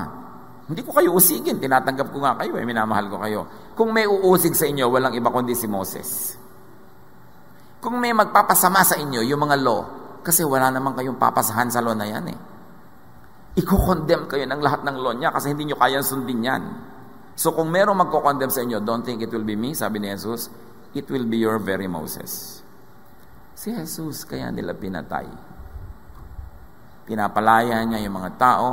D: Hindi ko kayo usigin, tinatanggap ko nga kayo, minamahal ko kayo. Kung may uusig sa inyo, walang iba kundi si Moses. Kung may magpapasama sa inyo, yung mga law, kasi wala naman kayong papasahan sa law na yan Iko-condemn kayo ng lahat ng law niya kasi hindi nyo kayang sundin yan. So kung merong magko-condemn sa inyo, don't think it will be me, sabi ni Jesus, it will be your very Moses. Si Jesus, kaya nila pinatay. Pinapalaya niya yung mga tao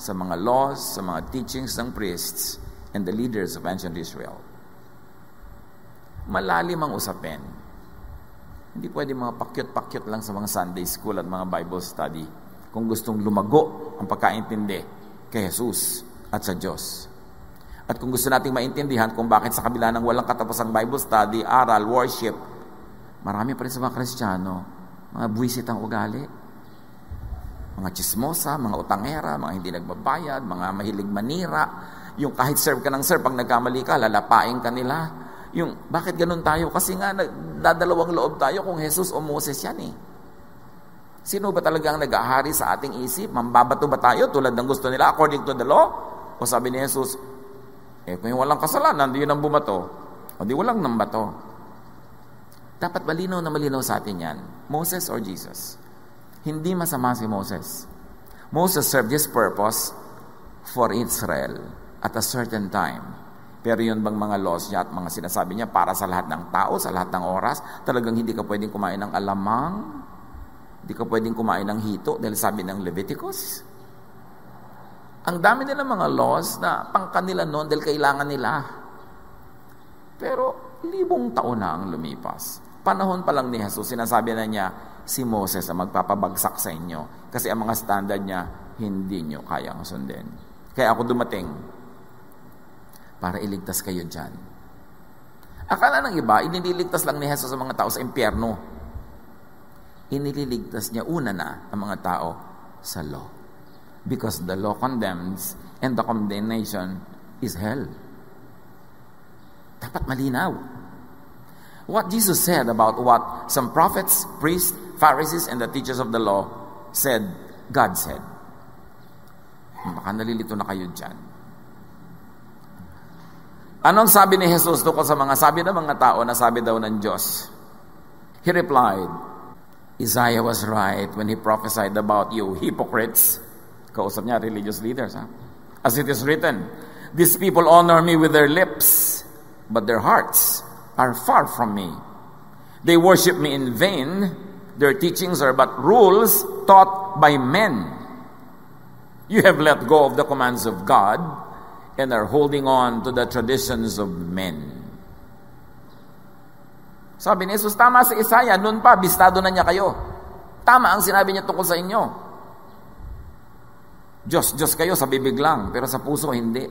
D: sa mga laws, sa mga teachings ng priests and the leaders of ancient Israel. Malalim ang usapin. Hindi pwede mga pakyut-pakyut lang sa mga Sunday school at mga Bible study kung gustong lumago ang pagkaintindi kay Jesus at sa Diyos. At kung gusto nating maintindihan kung bakit sa kabila ng walang katapusang Bible study, aral, worship, marami pa rin sa mga Kristiyano, mga buwisit ang ugali. Mga chismosa, mga utangera, mga hindi nagbabayad, mga mahilig manira. Yung kahit serve ka ng serve, pag nagkamali ka, lalapain ka nila. Yung, bakit ganun tayo? Kasi nga, dadalawang loob tayo kung Jesus o Moses yan Sino ba talaga ang nag-ahari sa ating isip? Mambabato ba tayo tulad ng gusto nila according to the law? O sabi ni Jesus, kung walang kasalanan, di yun ang bumato. O di walang nambato. Dapat malinaw na malinaw sa atin yan. Moses or Jesus? Hindi masama si Moses. Moses served his purpose for Israel at a certain time. Pero yun bang mga laws niya at mga sinasabi niya para sa lahat ng tao, sa lahat ng oras, talagang hindi ka pwedeng kumain ng alamang, hindi ka pwedeng kumain ng hito dahil sabi ng Leviticus. Ang dami nila mga laws na pangkanila noon dahil kailangan nila. Pero 1,000 taon na ang lumipas. Panahon pa lang ni Jesus, sinasabi na niya, si Moses ang magpapabagsak sa inyo. Kasi ang mga standard niya, hindi nyo kayang sundin. Kaya ako dumating para iligtas kayo dyan. Akala ng iba, inililigtas lang ni Jesus ang mga tao sa impyerno. Inililigtas niya una na ang mga tao sa law. Because the law condemns and the condemnation is hell. Dapat malinaw. What Jesus said about what some prophets, priests, Pharisees, and the teachers of the law said, God said. Baka nalilito na kayo dyan. Anong sabi ni Jesus tungkol sa mga sabi ng mga tao na sabi daw ng Diyos? He replied, Isaiah was right when he prophesied about you, hypocrites. Kausap niya, religious leaders. As it is written, these people honor me with their lips, but their hearts are far from me. They worship me in vain. Their teachings are but rules taught by men. You have let go of the commands of God and are holding on to the traditions of men. Sabi ni Jesus, tama si Isaiah, noon pa, bistado na niya kayo. Tama ang sinabi niya tungkol sa inyo. Diyos kayo sa bibig lang, pero sa puso hindi.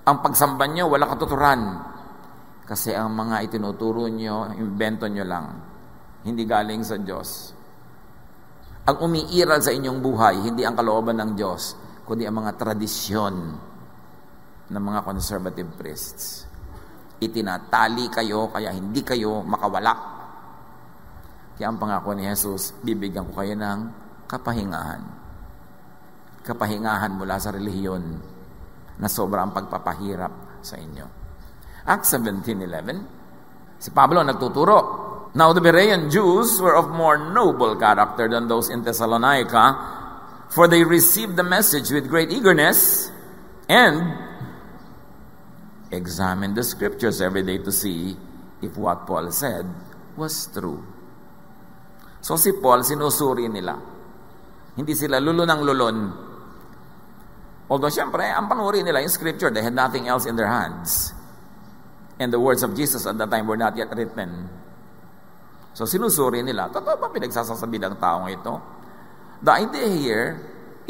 D: Ang pagsamba niyo, wala katuturan. Kasi ang mga itinuturo niyo, invento niyo lang. Hindi galing sa Diyos. Ang umiiral sa inyong buhay, hindi ang kalooban ng Diyos, kundi ang mga tradisyon ng mga conservative priests. Itinatali kayo, kaya hindi kayo makawala. Kaya ang pangako ni Jesus, bibigyan ko kayo ng kapahingahan. Kapahingahan mula sa relihiyon na sobrang pagpapahirap sa inyo. Acts 17:11, si Pablo nagtuturo. Now the Berean Jews were of more noble character than those in Thessalonica, for they received the message with great eagerness and examined the scriptures every day to see if what Paul said was true. So si Paul, sinusuri nila. Hindi sila lulon ng lulon. Although syempre, ang panuri nila yung scripture, they had nothing else in their hands. And the words of Jesus at that time were not yet written. So sinusuri nila, totoo ba pinagsasasabi ng taong ito? The idea here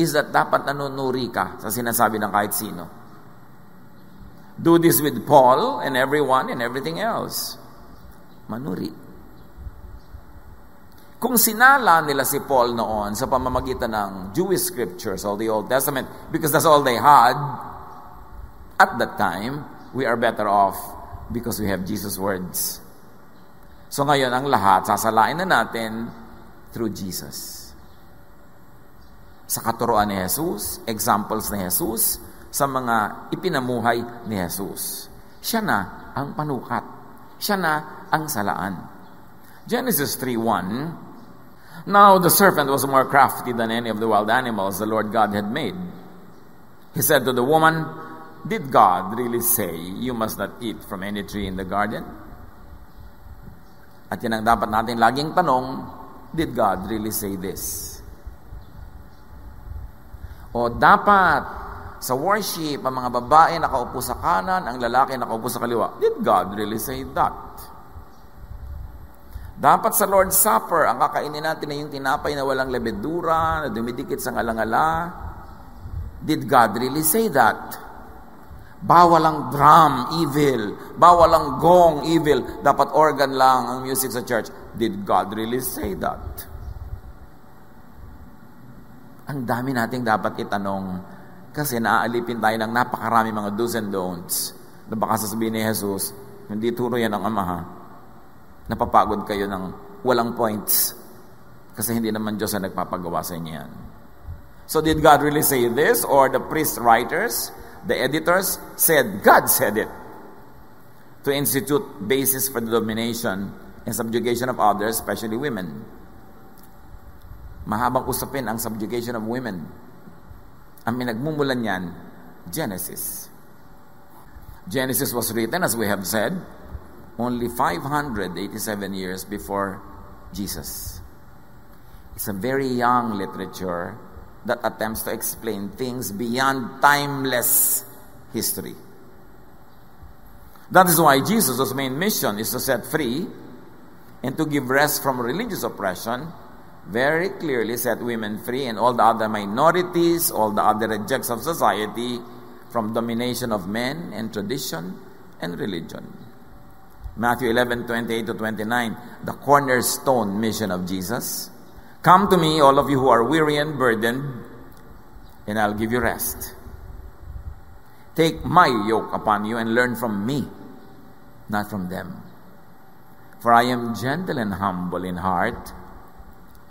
D: is that dapat nanunuri ka sa sinasabi ng kahit sino. Do this with Paul and everyone and everything else. Manuri. Kung sinala nila si Paul noon sa pamamagitan ng Jewish scriptures or the Old Testament, because that's all they had at that time, we are better off because we have Jesus' words. So ngayon, ang lahat, sasalain na natin through Jesus. Sa katuroan ni Jesus, examples ni Jesus, sa mga ipinamuhay ni Jesus. Siya na ang panukat. Siya na ang salaan. Genesis 3:1, now the serpent was more crafty than any of the wild animals the Lord God had made. He said to the woman, did God really say, you must not eat from any tree in the garden? At yan ang dapat natin laging tanong, did God really say this? O dapat sa worship, ang mga babae nakaupo sa kanan, ang lalaki nakaupo sa kaliwa. Did God really say that? Dapat sa Lord's Supper, ang kakainin natin na yung tinapay na walang lebedura, na dumidikit sa ngalangala. Did God really say that? Bawal ang drum, evil. Bawal ang gong, evil. Dapat organ lang ang music sa church. Did God really say that? Ang dami nating dapat itanong kasi naaalipin tayo ng napakarami mga do's and don'ts na baka sasabihin ni Jesus, hindi turo yan ang Ama ha. Napapagod kayo ng walang points kasi hindi naman Diyos ang nagpapagawa sa inyo yan. So did God really say this? Or the priest writers, the editors said, God said it to institute basis for the domination and subjugation of others, especially women. Mahabang usapin ang subjugation of women. Ang minagmumulan yan, Genesis. Genesis was written, as we have said, only 587 years before Jesus. It's a very young literature that attempts to explain things beyond timeless history. That is why Jesus' main mission is to set free and to give rest from religious oppression, very clearly set women free and all the other minorities, all the other rejects of society from domination of men and tradition and religion. Matthew 11:28-29, the cornerstone mission of Jesus. Come to me, all of you who are weary and burdened, and I'll give you rest. Take my yoke upon you and learn from me, not from them. For I am gentle and humble in heart,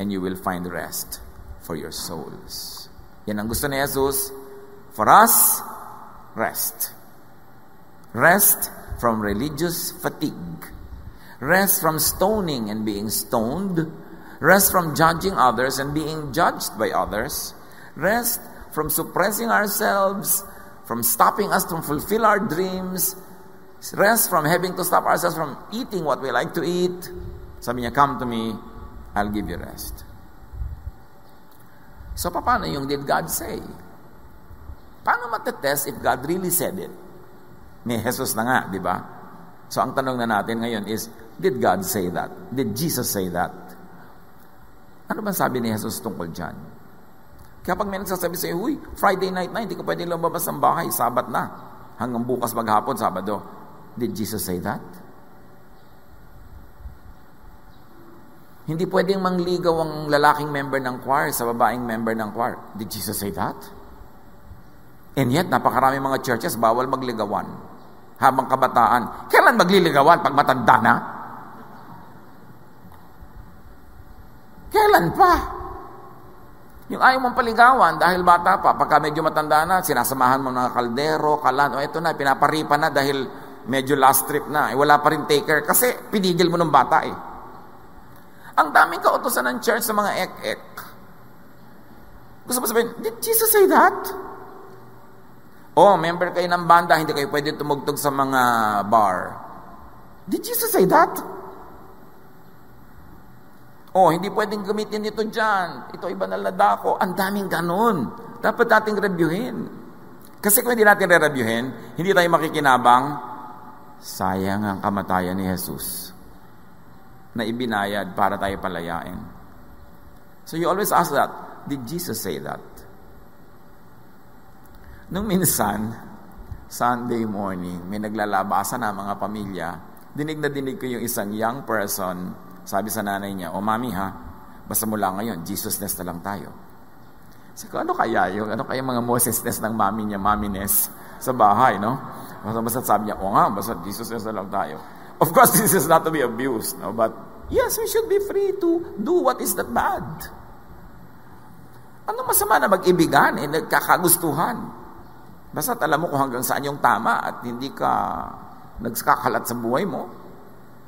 D: and you will find rest for your souls. Yan ang gusto ni Jesus. For us, rest. Rest from religious fatigue. Rest from stoning and being stoned. Rest from judging others and being judged by others. Rest from suppressing ourselves, from stopping us to fulfill our dreams. Rest from having to stop ourselves from eating what we like to eat. Sabi niya, come to me, I'll give you rest. So, paano yung did God say? Paano matetest if God really said it? May Jesus na nga, di ba? So ang tanong na natin ngayon is, did God say that? Did Jesus say that? Ano ba sabi ni Jesus tungkol dyan? Kaya pag may nagsasabi sa'yo, huy, Friday night na, hindi ka pwede lumabas ng bahay, Sabat na. Hanggang bukas maghapon, Sabado. Did Jesus say that? Hindi pwedeng mangligaw ang lalaking member ng choir sa babaeng member ng choir. Did Jesus say that? And yet, napakarami mga churches, bawal magligawan. Habang kabataan. Kailan magliligawan? Pag matanda na? Kailan pa? Yung ayaw mong paligawan dahil bata pa, pagka medyo matanda na, sinasamahan mo ng kaldero, kalan, o eto na, pinaparipa na dahil medyo last trip na. Wala pa rin taker kasi pinigil mo ng bata eh. Ang daming kautusan ng church sa mga ek-ek. Gusto mo sabihin, did Jesus say that? Oh, member kayo ng banda, hindi kayo pwede tumugtog sa mga bar. Did Jesus say that? Oh, hindi pwedeng gamitin ito dyan. Ito iba na ladako. Ang daming ganun. Dapat nating reviewin. Kasi kung hindi natin re-reviewin, hindi tayo makikinabang, sayang ang kamatayan ni Jesus na ibinayad para tayo palayain. So you always ask that, did Jesus say that? Nung minsan, Sunday morning, may naglalabasan na mga pamilya, dinig na dinig ko yung isang young person, sabi sa nanay niya, "O mami ha, basta mula ngayon, Jesus-ness na lang tayo." Sabi ko, ano kaya yung, mga Moses-ness ng mami niya, mami-ness sa bahay, no? Basta sabi niya, o nga, basta Jesus-ness na lang tayo. Of course, this is not to be abused, no? But yes, we should be free to do what is that bad. Ano masama na mag-ibigan, nagkakagustuhan? Basta alam mo kung hanggang saan yung tama at hindi ka nagkakalat sa buhay mo.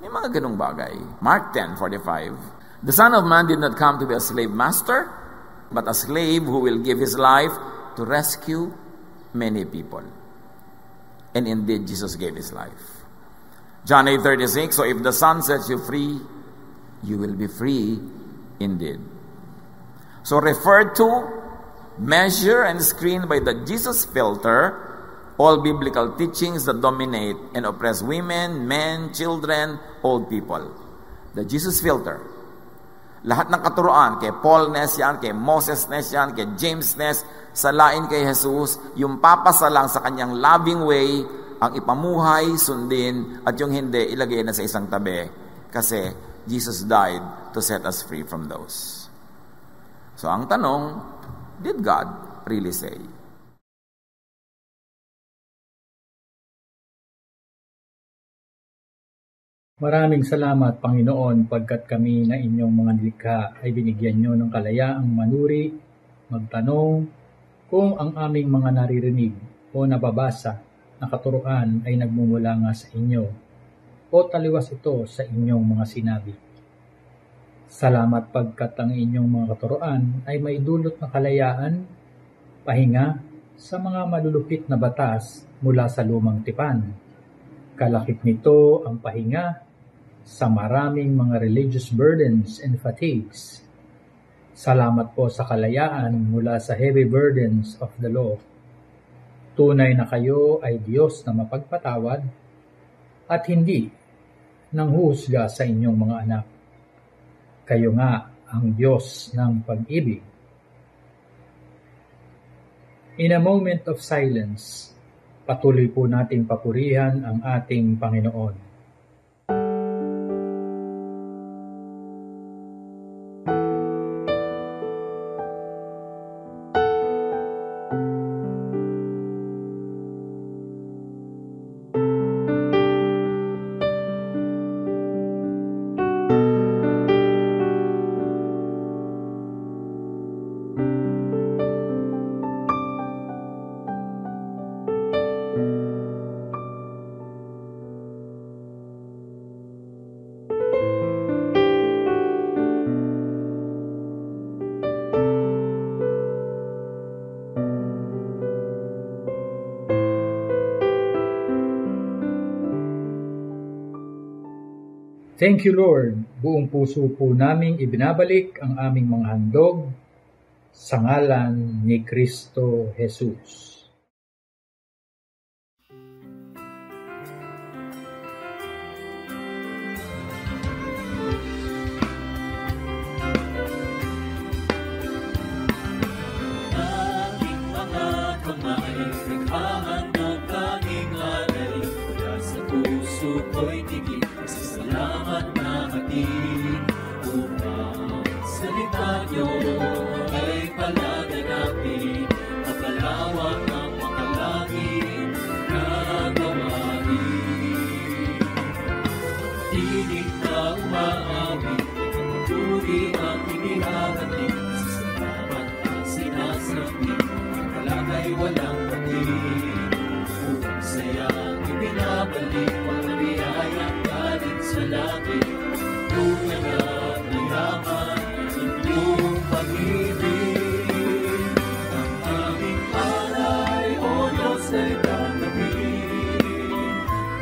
D: May mga ganung bagay. Mark 10:45. The Son of Man did not come to be a slave master, but a slave who will give his life to rescue many people. And indeed, Jesus gave his life. John 8:36, so if the Son sets you free, you will be free indeed. So referred to, measure and screen by the Jesus filter all biblical teachings that dominate and oppress women, men, children, old people. The Jesus filter. Lahat ng katuroan, kay Paul-ness yan, kay Moses-ness yan, kay James-ness, salain kay Jesus, yung papasalang sa kanyang loving way, ang ipamuhay, sundin, at yung hindi, ilagay na sa isang tabi. Kasi Jesus died to set us free from those. So ang tanong, did God really say?
E: Maraming salamat, Panginoon, pagkat kami na inyong mga nilikha ay binigyan nyo ng kalayaang manuri, magtanong, kung ang aming mga naririnig o nababasa na katuruan ay nagmumula nga sa inyo o taliwas ito sa inyong mga sinabi. Salamat pagkat ang inyong mga katuruan ay may dulot na kalayaan, pahinga sa mga malulupit na batas mula sa lumang tipan. Kalakip nito ang pahinga sa maraming mga religious burdens and fatigues. Salamat po sa kalayaan mula sa heavy burdens of the law. Tunay na kayo ay Diyos na mapagpatawad at hindi nanghuhusga sa inyong mga anak. Kayo nga ang Diyos ng pag-ibig. In a moment of silence, patuloy po nating papurihan ang ating Panginoon. Thank you, Lord. Buong puso po naming ibinabalik ang aming mga handog sa ngalan ni Kristo Jesus.
C: hinahatid sa salamat at sinasambit, talagay walang patid. Kung sayang ibinabalik, pagkabiyayang galing sa langit, tunay at mayaman, inyong pag-ibig. Ang aming alay, O Diyos, ay tanggapin.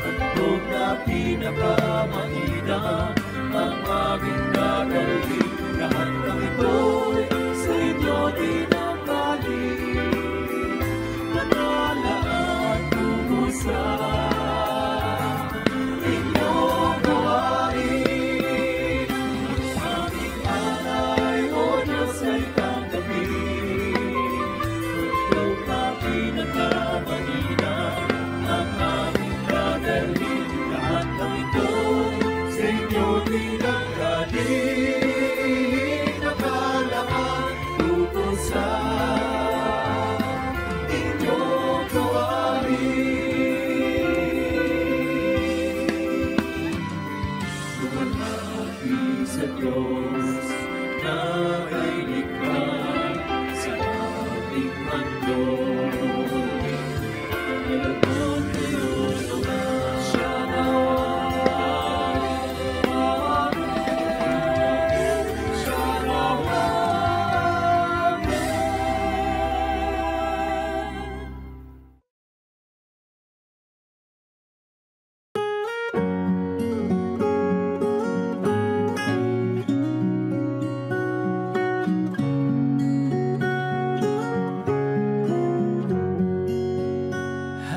C: Handog na pinakamainam ang aming dadalhin. Lahat ng ito'y sa inyo dinamdalin. Manala at tungo sa inyong gawain. Ang aming alay, O Diyos, ay tanggapin. Handog na pinakamainam ang aming dadalhin. Lahat ng ito'y sa inyo dinamdalin. Nakalakan tungo sa inyong gawain. Lumalapi sa Diyos na may likha sa ating mundo. Alagot tulungan siya nawa. Siya nawa.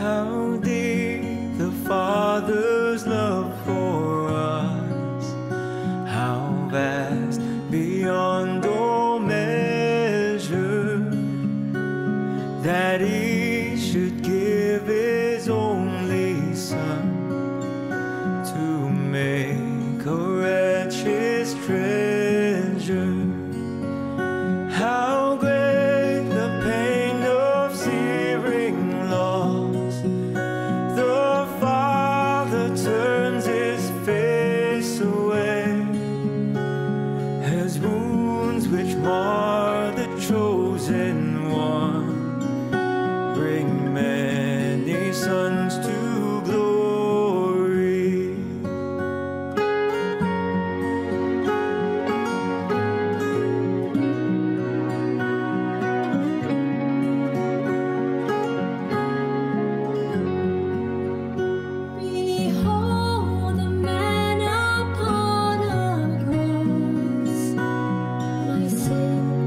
F: How deep the Father's love for us, how vast beyond all measure, that He should give His only Son to make a wretch His treasure. How great the pain of searing loss, the Father turns His face away, as wounds which mar the chosen one bring many sons to glory.
G: Behold the man upon a cross, my sin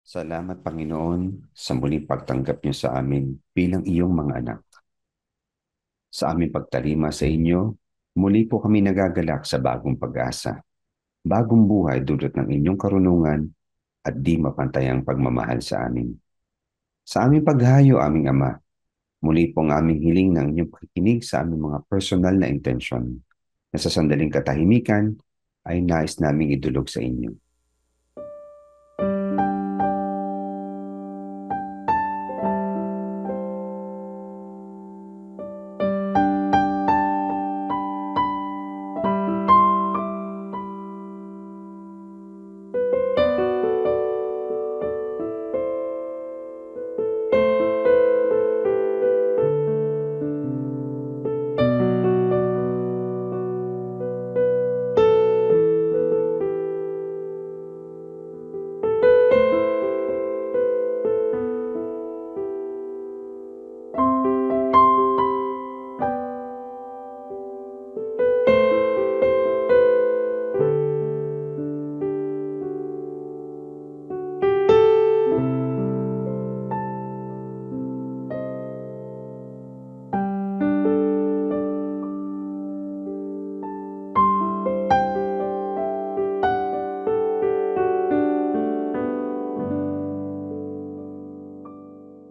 G: Salamat, Panginoon, sa muling pagtanggap niyo sa amin bilang iyong mga anak. Sa aming pagtalima sa inyo, muli po kami nagagalak sa bagong pag-asa, bagong buhay dulot ng inyong karunungan at di mapantayang pagmamahal sa amin. Sa aming paghahayo, aming Ama, muli pong aming hiling ng inyong pakikinig sa aming mga personal na intensyon na sa sandaling katahimikan ay nais naming idulog sa inyo.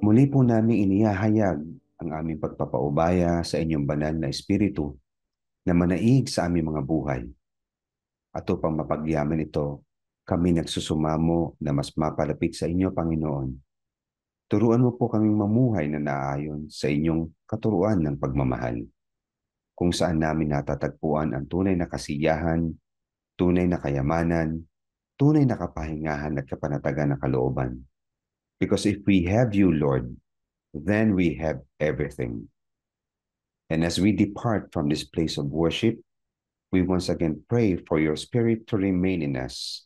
G: Muli po namin inihahayag ang aming pagpapaubaya sa inyong banal na Espiritu na manaig sa aming mga buhay. At upang mapagyaman ito, kami nagsusumamo na mas mapalapit sa inyo, Panginoon. Turuan mo po kaming mamuhay na naayon sa inyong katuruan ng pagmamahal, kung saan namin natatagpuan ang tunay na kasiyahan, tunay na kayamanan, tunay na kapahingahan at kapanatagan ng kalooban. Because if we have you, Lord, then we have everything. And as we depart from this place of worship, we once again pray for your Spirit to remain in us,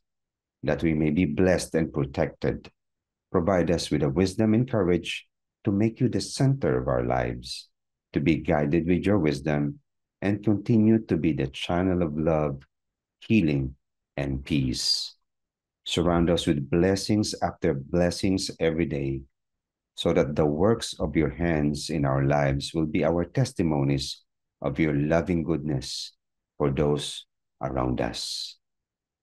G: that we may be blessed and protected. Provide us with the wisdom and courage to make you the center of our lives, to be guided with your wisdom, and continue to be the channel of love, healing, and peace. Surround us with blessings after blessings every day, so that the works of your hands in our lives will be our testimonies of your loving goodness for those around us.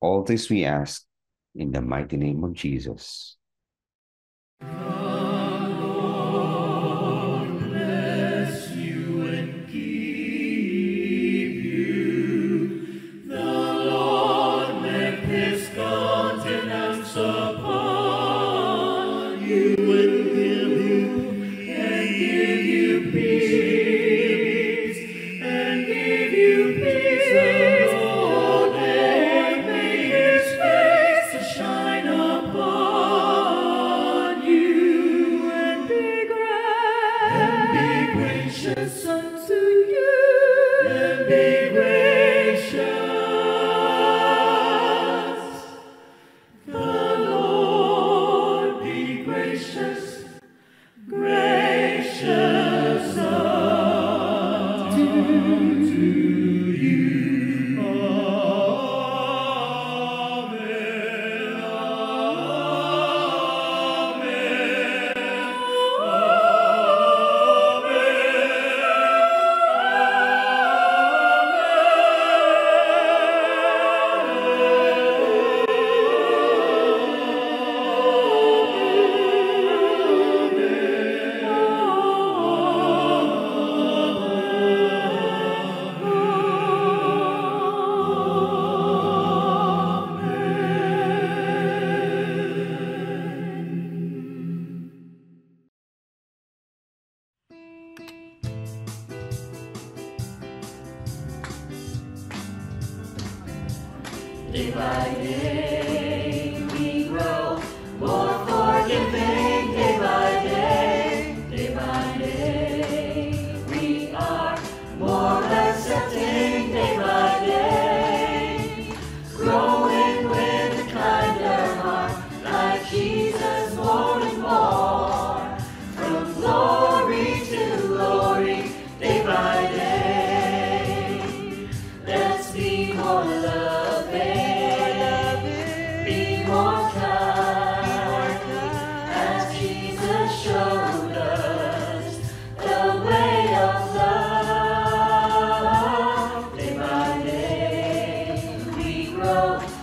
G: All this we ask in the mighty name of Jesus.
C: Day by day we grow more forgiving. Day by day we are more accepting. Day by day, growing with a kinder heart, like Jesus more and more, from glory to glory. Day by day, let's be more loving. More kind,
H: go.